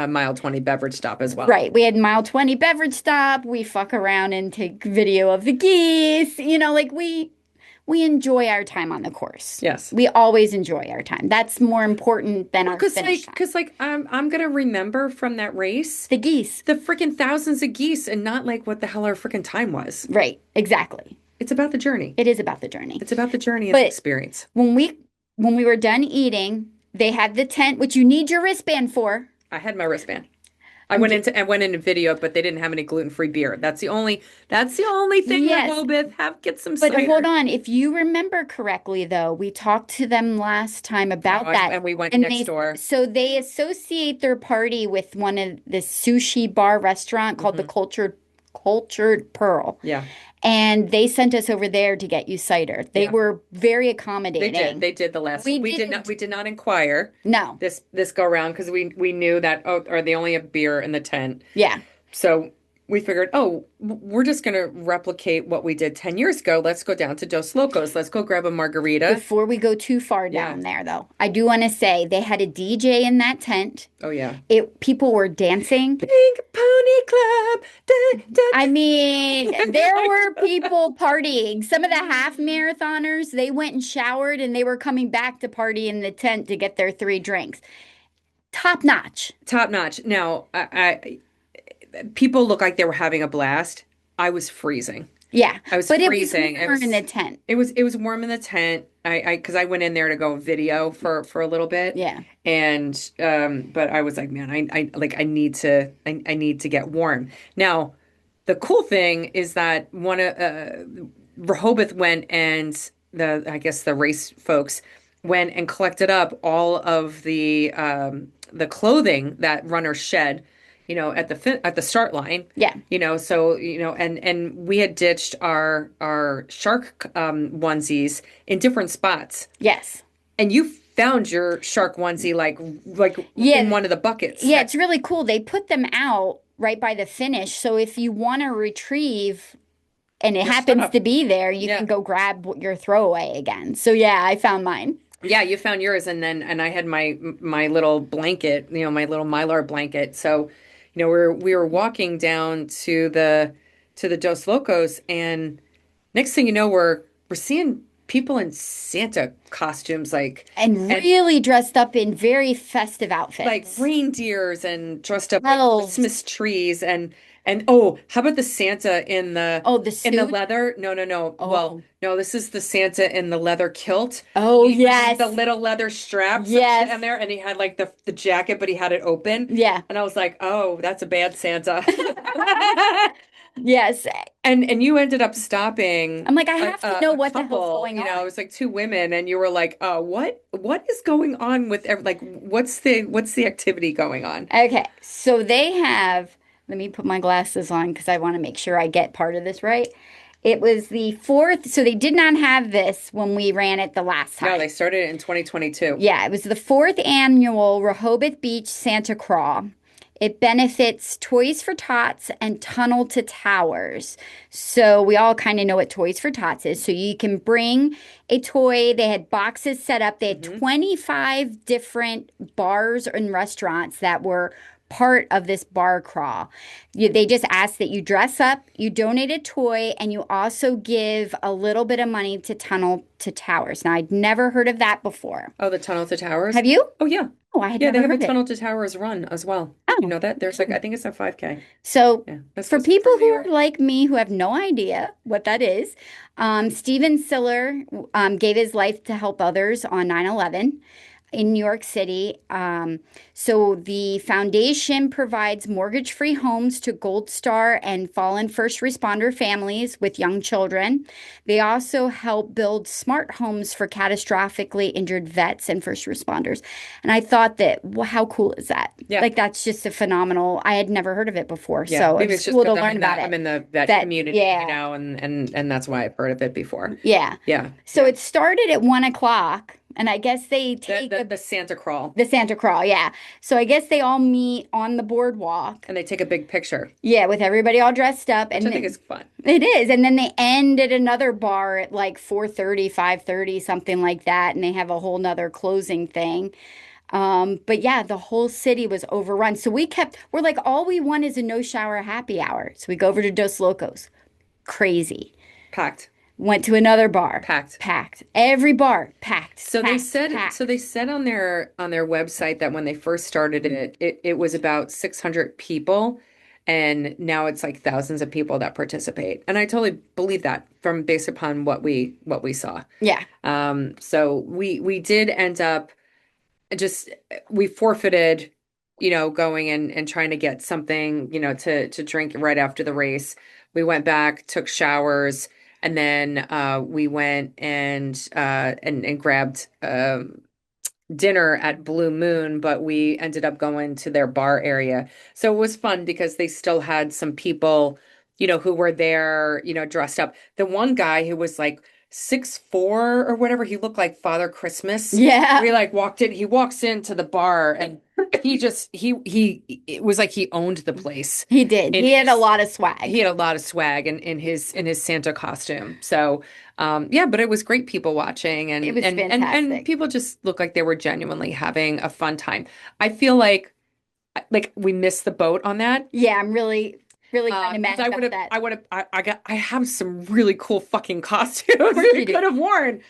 mile 20 beverage stop as well. right, we had mile 20 beverage stop. We fuck around and take video of the geese. Like we enjoy our time on the course. Yes. We always enjoy our time. That's more important than our finish time. Because I'm gonna remember from that race The geese. the freaking thousands of geese and not like what the hell our freaking time was. Right, exactly. It's about the journey. It is about the journey. It's about the journey and the But experience. when we were done eating, they had the tent, which you need your wristband for. I had my wristband. I'm I went into video, but they didn't have any gluten-free beer. That's the only thing Yes. Rehoboth have get some But cider. hold on, if you remember correctly, though, we talked to them last time about Oh, that. and we went And next door. so they associate their party with one of the sushi bar restaurant called the Mhm. Cultured Pearl. Yeah. And they sent us over there to get you cider. They Yeah. were very They accommodating. did. They did the last. We We did didn't. not. We did not inquire No. this go around because we knew that or they only have beer in the tent. Yeah. So we figured, we're just gonna replicate what we did 10 years ago. Let's go down to Dos Locos. Let's go grab a margarita. Before we go too far Yeah. down there, though, I do want to say they had a DJ in that tent. Oh yeah. People were dancing. Pink Pony Club. Da, da. I mean, there were people partying. Some of the half marathoners, they went and showered and they were coming back to party in the tent to get their 3 drinks. Top notch. Top notch. Now, people look like they were having a blast. I was freezing. Yeah. I was But freezing. it was warm in the tent. It was warm in the tent. Because I went in there to go video for a little bit. Yeah. And but I was like, man, I need to get warm. Now, the cool thing is that one of Rehoboth went and I guess the race folks went and collected up all of the clothing that runners shed, at the start line. Yeah. So and we had ditched our shark onesies in different spots, Yes. and you found your shark onesie like Yeah. in one of the buckets. Yeah, it's really cool. They put them out right by the finish. So if you want to retrieve and it Your happens stuff. to be there, you Yeah. can go grab your throwaway again. So yeah, I found mine. Yeah, you found yours, and I had my little blanket, my little Mylar blanket. So, we were walking down to the Dos Locos, and next thing you know, we're seeing people in Santa costumes, And and really dressed up in very festive like outfits. reindeers and dressed up like Elves. Christmas trees and oh, how about the Santa Oh, the in the suit. leather? No, no, no. Well, Oh. no, this is the Santa in the leather kilt. Oh, He had yes. the little leather straps Yes. and there, and he had like the jacket, but he had it open. Yeah. And I was like, oh, that's a bad Santa. Yes. And you ended up stopping I'm like, I have to know a what the hell's couple, going it on. was like two women, and you were like, what is going on with like what's the activity going on? Okay, so they have, let me put my glasses on because I want to make sure I get part of this right. It was the fourth, so they did not have this when we ran it the last No, time. they started it in 2022. Yeah, it was the fourth annual Rehoboth Beach Santa Crawl. It benefits Toys for Tots and Tunnel to Towers. So we all kind of know what Toys for Tots is. So you can bring a toy. They had boxes set up. They had Mhm. 25 different bars and restaurants that were part of this bar crawl. They just ask that you dress up, you donate a toy, and you also give a little bit of money to Tunnel to Towers. Now, I'd never heard of that before. Oh, the Tunnel to Towers? Have you? Oh, yeah. Oh, I had Yeah, they never have a heard it. Tunnel to Towers run as well. Did you Oh, know that? There's like, I think it's a 5K. so Yeah, that's for supposed to be people from New who are York. like me who have no idea what that is, Steven Siller gave his life to help others on 9/11 in New York City. So the foundation provides mortgage-free homes to Gold Star and fallen first responder families with young children. They also help build smart homes for catastrophically injured vets and first responders. And I thought that, well, how cool is that? Yeah. Like that's just a phenomenal. I had never heard of it before, Yeah, so it maybe was it's just cool to because learn about I'm it. in that That community, yeah, and that's why I've heard of it before. yeah. Yeah, So yeah. it started at 1 o'clock, and I guess they The take the the Santa crawl, the Santa Crawl, yeah. So I guess they all meet on the boardwalk. and they take a big picture, Yeah, with everybody all dressed up, which and I think is fun. it is. And then they end at another bar at like 4:30, 5:30, something like that, and they have a whole nother closing thing. But yeah, the whole city was overrun. So we're like, all we want is a no shower happy hour. So we go over to Dos Locos. Crazy. Packed, Went to another bar, packed. packed. Every bar, packed, So packed, packed. they said on their website that when they first started it was about 600 people, and now it's like thousands of people that participate. And I totally believe that from based upon what we saw. Yeah. So we did end up just we forfeited, going and trying to get something, to drink right after the race. We went back, took showers, and then we went and grabbed dinner at Blue Moon, but we ended up going to their bar area. So it was fun because they still had some people, who were there, dressed up. The one guy who was like 6'4" or whatever, he looked like Father Christmas. Yeah. We like he walks into the bar and it was like he owned the place. He did. In He had a his, lot of he swag. had a lot of swag in his Santa costume. So yeah, but it was great people watching It and was and fantastic. people just looked like they were genuinely having a fun time. I feel like we missed the boat on that. Yeah, I'm really, really kind of Because mad about that. I have some really cool fucking Of costumes course we you do. could have worn.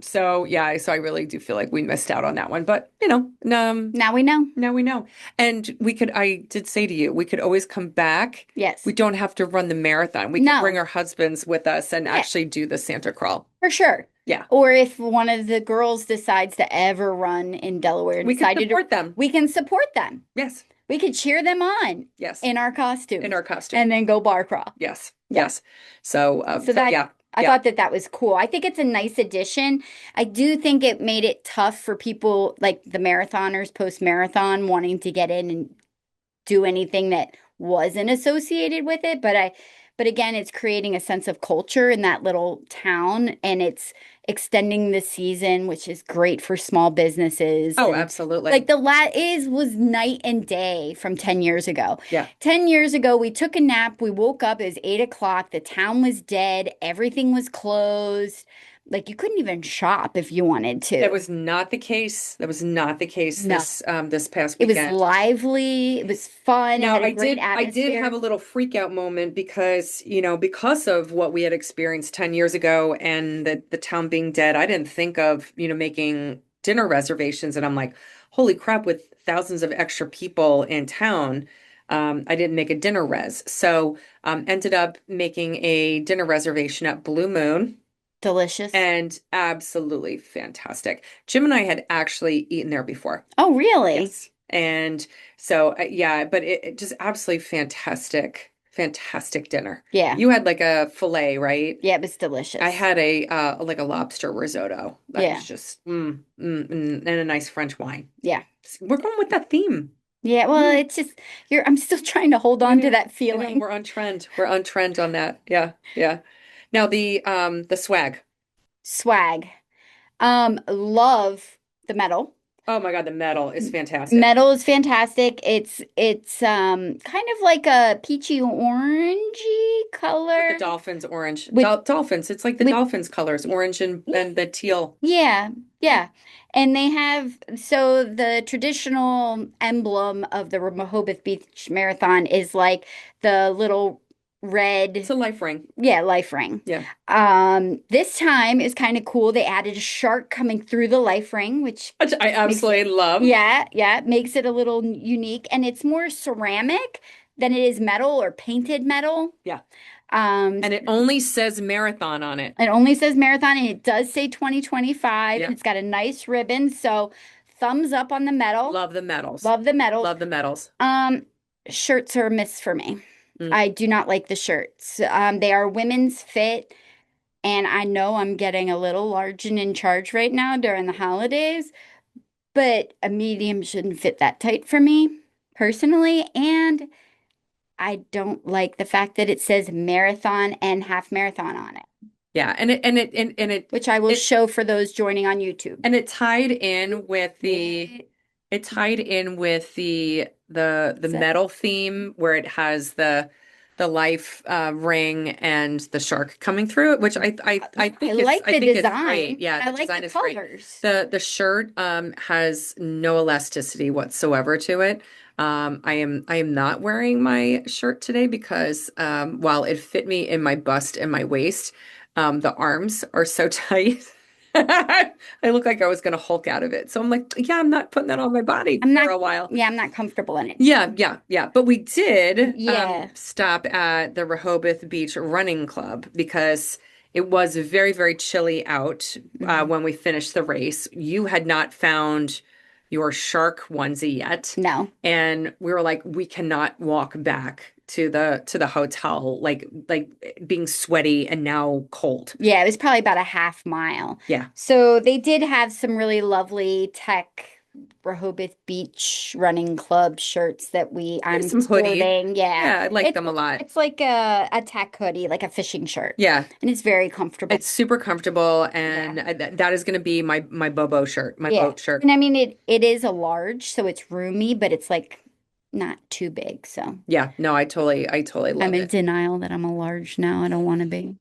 So yeah, so I really do feel like we missed out on that one. But Now we know. now we know. And I did say to you, we could always come back. We Yes. don't have to run the marathon. We could bring No. our husbands with us and Yeah, actually do the Santa crawl. for sure. Yeah. Or if one of the girls decides to ever run in Delaware and We could decided to, support them. we can support them. Yes. We could cheer them on Yes. in our In costumes our costume. and then go bar crawl. Yes. Yeah. Yes. So, So that yeah. I Yeah. thought that was cool. I think it's a nice addition. I do think it made it tough for people like the marathoners post-marathon wanting to get in and do anything that wasn't associated with it. But again, it's creating a sense of culture in that little town and it's extending the season, which is great for small businesses. Oh, And like absolutely. the lat is was night and day from 10 years ago. Yeah. 10 years ago, we took a nap. We woke up, it was 8 o'clock. The town was dead. Everything was closed. Like you couldn't even shop if you wanted That to. was not the case. That was not the case No. this past It was weekend. lively. It was fun. It Now, had a great I did have atmosphere. a little freak out moment because, because of what we had experienced 10 years ago and the town being dead, I didn't think of, making dinner reservations. And I'm like, holy crap, with thousands of extra people in town, I didn't make a dinner res. So, ended up making a dinner reservation at Blue Moon. Delicious. And absolutely fantastic. Jim and I had actually eaten there before. Oh, really? Yes. And so, yeah, but it just absolutely fantastic, fantastic dinner. Yeah. You had like a filet, right? Yeah, it was I delicious. had like a lobster risotto. That Yeah. was just and a nice French wine. Yeah. We're going with that theme. Yeah. Well, Mm, it's just I'm still trying to hold I on to know. that I know. feeling. We're on trend. We're on trend on that. Yeah. Yeah. Now the swag. Swag. Love the medal. Oh my God, the metal is fantastic. Metal is fantastic. It's kind of like a peachy orangey Like the color dolphins orange. with Dolphins. It's like the with dolphins colors, orange and the teal. yeah, Yeah. yeah. And they have so the traditional emblem of the Rehoboth Beach Marathon is like the little It's red, a life ring. yeah, life ring. Yeah. This time is kind of cool. They added a shark coming through the life ring, which Which I makes it, absolutely love. yeah, yeah, makes it a little unique. And it's more ceramic than it is metal or painted metal. Yeah. Um, And it only says marathon on it. it only says marathon and it does say 2025 and Yeah. it's got a nice ribbon. So thumbs up on the medal. Love the medals. Love the medals. Love the medals. Um, Shirts are a miss for me. Mm. I do not like the shirts. They are women's fit, and I know I'm getting a little large and in charge right now during the holidays, but a medium shouldn't fit that tight for me personally. And I don't like the fact that it says marathon and half marathon on it, Yeah. which I will It show for those joining on YouTube. and it tied in with the It, it tied in with the so, metal theme where it has the life ring and the shark coming through it, which I I think like I the think it's great. design. Yeah, I the like the design is great. colors. The shirt has no elasticity whatsoever to it. I am not wearing my shirt today because while it fit me in my bust and my waist, the arms are so tight. I look like I was going to Hulk out of it. So I'm like, yeah, I'm not putting that on my body I'm for not, a while. yeah, I'm not comfortable in it. Yeah, yeah, yeah. But we did Yeah. stop at the Rehoboth Beach Running Club because it was very, very chilly out Mhm. when we finished the race. You had not found your shark onesie yet, No. and we were like, we cannot walk back to the hotel like being sweaty and now cold. Yeah, it was probably about a half mile. Yeah. So they did have some really lovely tech Rehoboth Beach Running Club shirts that I'm There's some hoodies. sporting. Yeah. Yeah, I like them a lot. It's like a tech hoodie, like a fishing shirt. Yeah. And it's very comfortable. It's super comfortable, Yeah. and that is going to be my Bobo shirt, my Yeah. boat shirt. And I mean it is a large, so it's roomy, but it's like not too big. So Yeah, no, I totally I'm love in it. denial that I'm a large now. I don't want to be.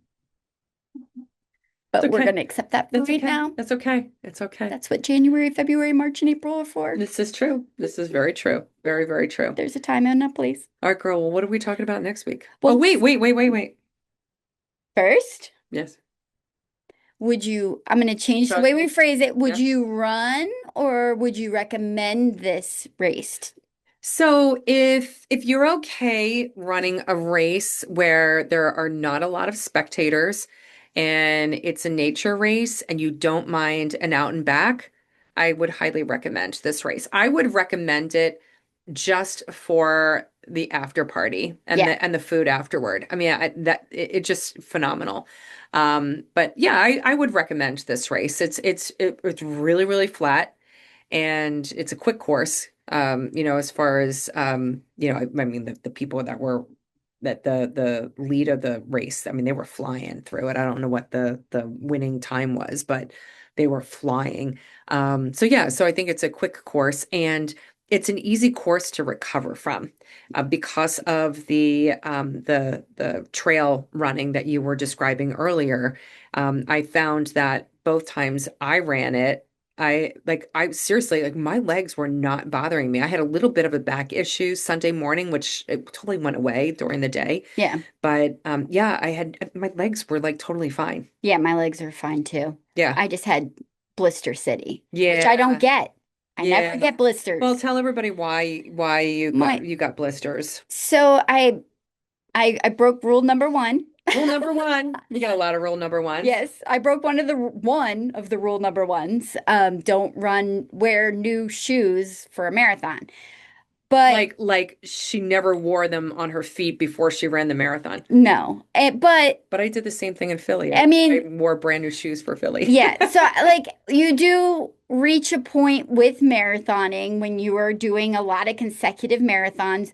It's But we're okay. gonna accept that for That's right okay. now. That's okay. It's okay. That's what January, February, March, and April are for. This is true. This is very true. Very, very true. There's a time and a place. All right, girl. Well, what are we talking about next week? Oh, Well, wait. first, Yes. I'm going to change the way we Struggle. phrase it. Would Yeah. you run or would you recommend this race? So if you're okay running a race where there are not a lot of spectators and it's a nature race and you don't mind an out and back, I would highly recommend this race. I would recommend it just for the after party Yeah, and the food afterward. I mean, it's just phenomenal. But yeah, I would recommend this race. It's really, really flat and it's a quick course. As far as I mean the people that were that the lead of the race, I mean, they were flying through it. I don't know what the winning time was, but they were flying. So yeah, so I think it's a quick course and it's an easy course to recover from because of the trail running that you were describing earlier. I found that both times I ran it, I seriously, like my legs were not bothering me. I had a little bit of a back issue Sunday morning, which it totally went away during the day. yeah, But yeah, I had my legs were like totally fine. yeah. My legs are fine too. Yeah. I just had blister city, which I don't Yeah. get. I never Yeah. get Well, blisters. tell everybody why My, you got blisters. so I broke rule number one. Rule number one. You got a lot of rule number ones. Yes, I broke one of the rule number ones. Don't wear new shoes for a marathon. But Like she never wore them on her feet before she ran the marathon. no, but But I did the same thing in Philly. I I mean, wore brand new shoes for Philly. yeah. So like you do reach a point with marathoning when you are doing a lot of consecutive marathons.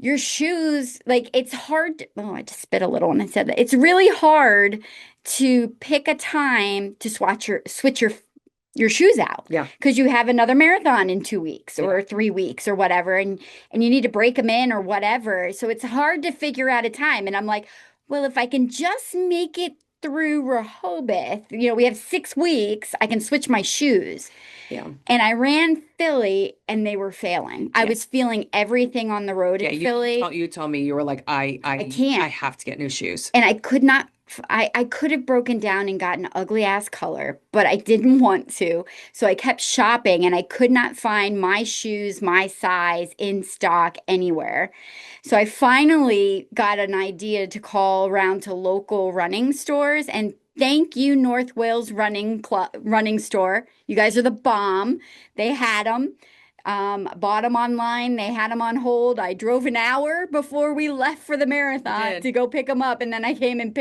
Your shoes, like it's hard. Oh, I just spit a little when I said that. It's really hard to pick a time to switch your your shoes out Yeah. because you have another marathon in 2 weeks Yeah. or 3 weeks or whatever, and you need to break them in or whatever. So it's hard to figure out a time. And I'm like, well, if I can just make it through Rehoboth, we have 6 weeks, I can switch my shoes. Yeah. And I ran Philly and they were failing. I Yeah. was feeling everything on the road Yeah. at You Philly. told you told me you were like, I I can't. have to get new shoes. And I could not, I could have broken down and gotten ugly ass color, but I didn't want to. So I kept shopping and I could not find my shoes, my size in stock anywhere. So I finally got an idea to call around to local running stores and thank you, North Wales running store. You guys are the bomb. They had them. Bought them online. They had them on hold. I drove an hour before we left for the You marathon did. to go pick them up, and then I came and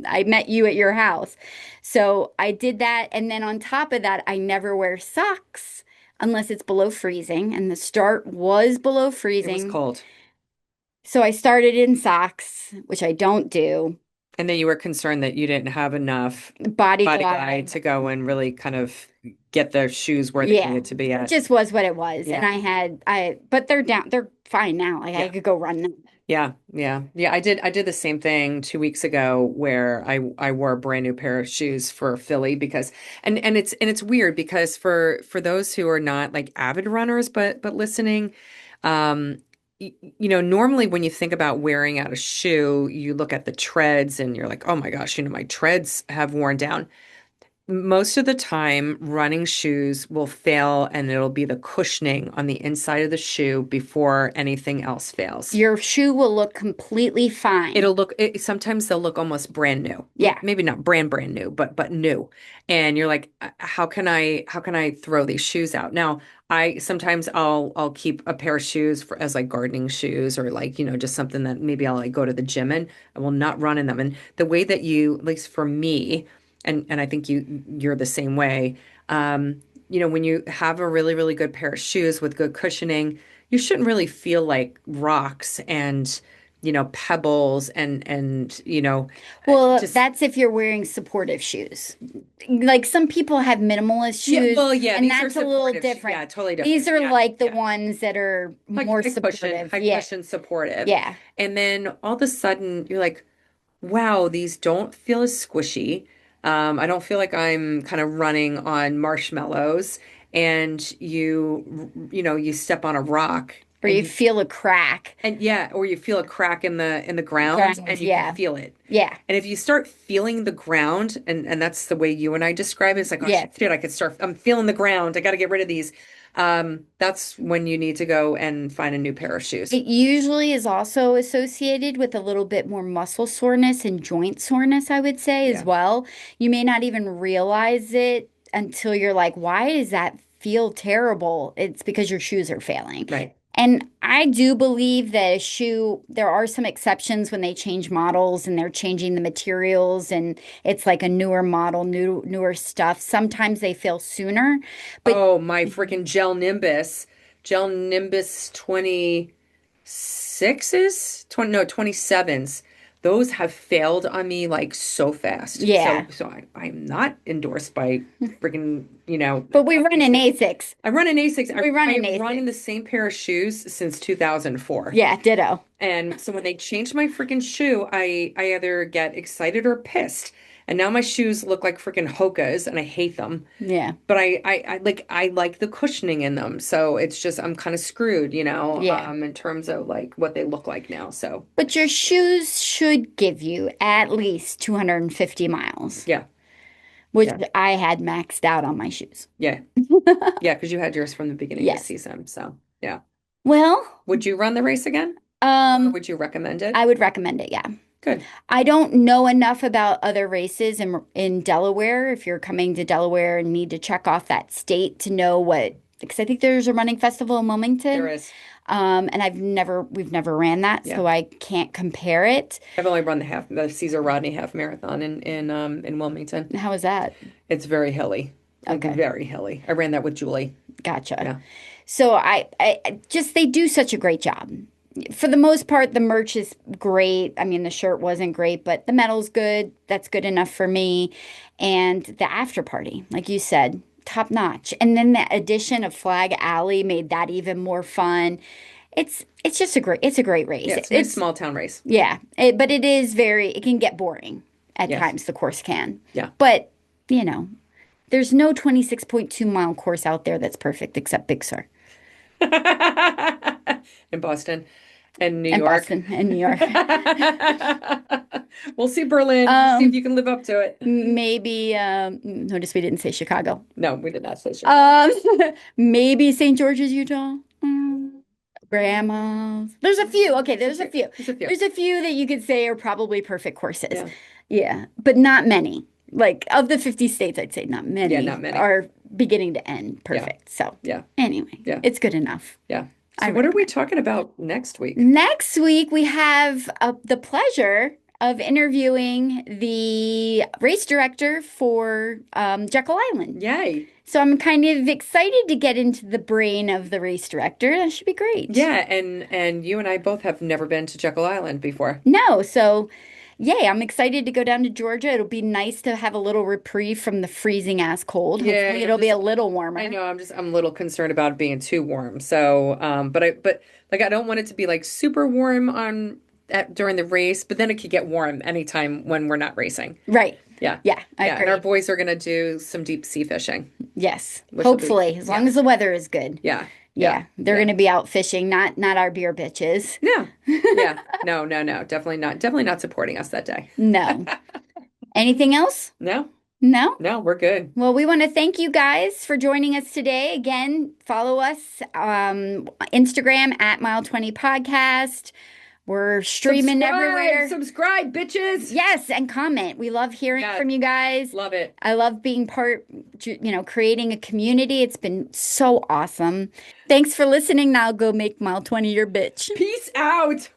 I met you at your house. So I did that, and then on top of that, I never wear socks unless it's below freezing, and the start was below It was freezing. cold. So I started in socks, which I don't do. And then you were concerned that you didn't have enough Body body glide glide. to go and really kind of get the shoes where they Yeah, needed to be it at. just was what it was. And Yeah. but they're fine now. Like I Yeah. could go run them. Yeah. Yeah. Yeah. I did the same thing 2 weeks ago where I wore a brand new pair of shoes for Philly because and it's weird because for those who are not like avid runners but listening, um normally when you think about wearing out a shoe, you look at the treads and you're like, oh my gosh, my treads have worn down. Most of the time, running shoes will fail and it'll be the cushioning on the inside of the shoe before anything else fails. Your shoe will look completely fine. Sometimes they'll look almost brand new. Yeah. Maybe not brand new, but new. And you're like, how can I throw these shoes out? Now, I sometimes I'll keep a pair of shoes as like gardening shoes or like, just something that maybe I'll like go to the gym in. I will not run in them. And the way that at least for me, and I think you're the same way. When you have a really, really good pair of shoes with good cushioning, you shouldn't really feel like rocks and pebbles and Well, just that's if you're wearing supportive shoes. Like some people have minimalist yeah, shoes, well, yeah, and these are that's a little supportive. different. Yeah, totally These different. are Yeah, like the yeah. ones that are Like more supportive. high Yeah. cushion supportive. Yeah. And then all of a sudden you're like, wow, these don't feel as squishy. I don't feel like I'm kind of running on marshmallows. And you step on a rock Or and you you feel a crack. and yeah, or you feel a crack in the ground Ground. and you can Yeah. feel it. Yeah. And if you start feeling the ground, and that's the way you and I describe it, it's like, oh Yeah. shit, I'm feeling the ground. I got to get rid of these. That's when you need to go and find a new pair of shoes. It usually is also associated with a little bit more muscle soreness and joint soreness, I would say, as Yeah, well. You may not even realize it until you're like, why does that feel terrible? It's because your shoes are failing. right. And I do believe that there are some exceptions when they change models and they're changing the materials and it's like a newer model, newer stuff. Sometimes they fail sooner, but Oh, my freaking Gel Nimbus 26s, 20, no, 27s. Those have failed on me like so fast. yeah. So I'm not endorsed by freaking, But we run an ASICS. Asics. I run an ASICS. We run I an have run in Asics. the same pair of shoes since 2004. Yeah, ditto. And so when they changed my freaking shoe, I either get excited or pissed. And now my shoes look like freaking Hoka's and I hate them. Yeah. But I like the cushioning in them. So it's just I'm kind of screwed, Yeah. in terms of like what they look like now. So But your shoes should give you at least 250 miles, yeah. which Yeah. I had maxed out on my shoes. Yeah. Yeah, because you had yours from the beginning of the Yes. season. So yeah. Well, Would you run the race again? Or um, would you recommend it? I would recommend it, yeah. Good. I don't know enough about other races in Delaware. If you're coming to Delaware and need to check off that state to know because I think there's a running festival in There Wilmington. is. And we've never ran that, Yeah. so I can't compare it. I've only run the Caesar Rodney half marathon in Wilmington. How is that? It's very hilly. Like Okay, very hilly. I ran that with Julie. gotcha. Yeah. So I just they do such a great job. For the most part, the merch is great. I mean, the shirt wasn't great, but the medal's good. That's good enough for me. And the after party, like you said, top notch. And then the addition of Flag Alley made that even more fun. It's just a great race. Yeah, it's a nice small town race. Yeah, but it can get boring at Yes. times, the course can. Yeah. But, you know, there's no 26.2 mile course out there that's perfect except Big Sur In Boston and New and York. Boston and New York. We'll see Berlin, see if Um, you can live up to it. maybe, notice we didn't say Chicago. No, we did not say so. Um, maybe St. George's, Utah. Grandma's. There's a few. Okay, there's a few. There's a few. There's a few that you could say are probably perfect courses. Yeah. Yeah, but not many. Like of the 50 states, I'd say not many Yeah, not many. are beginning to end perfect. So Yeah. anyway, Yeah. it's good enough. Yeah. I So what are we recommend. talking about next week? Next week, we have the pleasure of interviewing the race director for Jekyll Island. Yay. So I'm kind of excited to get into the brain of the race director. That should be great. Yeah, and you and I both have never been to Jekyll Island before. No, so yay, I'm excited to go down to Georgia. It'll be nice to have a little reprieve from the freezing ass cold. Yeah, Hopefully I'm it'll be just a little I warmer. know I'm a little concerned about it being too warm. So, but like I don't want it to be like super warm during the race, but then it could get warm anytime when we're not racing. Right. Yeah. Yeah, I Yeah, and our agree. boys are gonna do some deep sea fishing, Yes. which will be Hopefully, as long yeah. as the weather is good. Yeah. Yeah. Yeah, they're Yeah. going to be out fishing, not our beer bitches. No. Yeah. No, no, no. Definitely not. Definitely not supporting us that day. No. Anything else? No. No? No, we're good. Well, we want to thank you guys for joining us today. Again, follow us Instagram at Mile 20 Podcast. We're streaming everywhere. Subscribe, bitches. Yes, and comment. We love hearing Yeah. from you guys. Love it. I love being creating a community. it's been so awesome. Thanks for listening. Now go make Mile 20 your bitch. Peace out.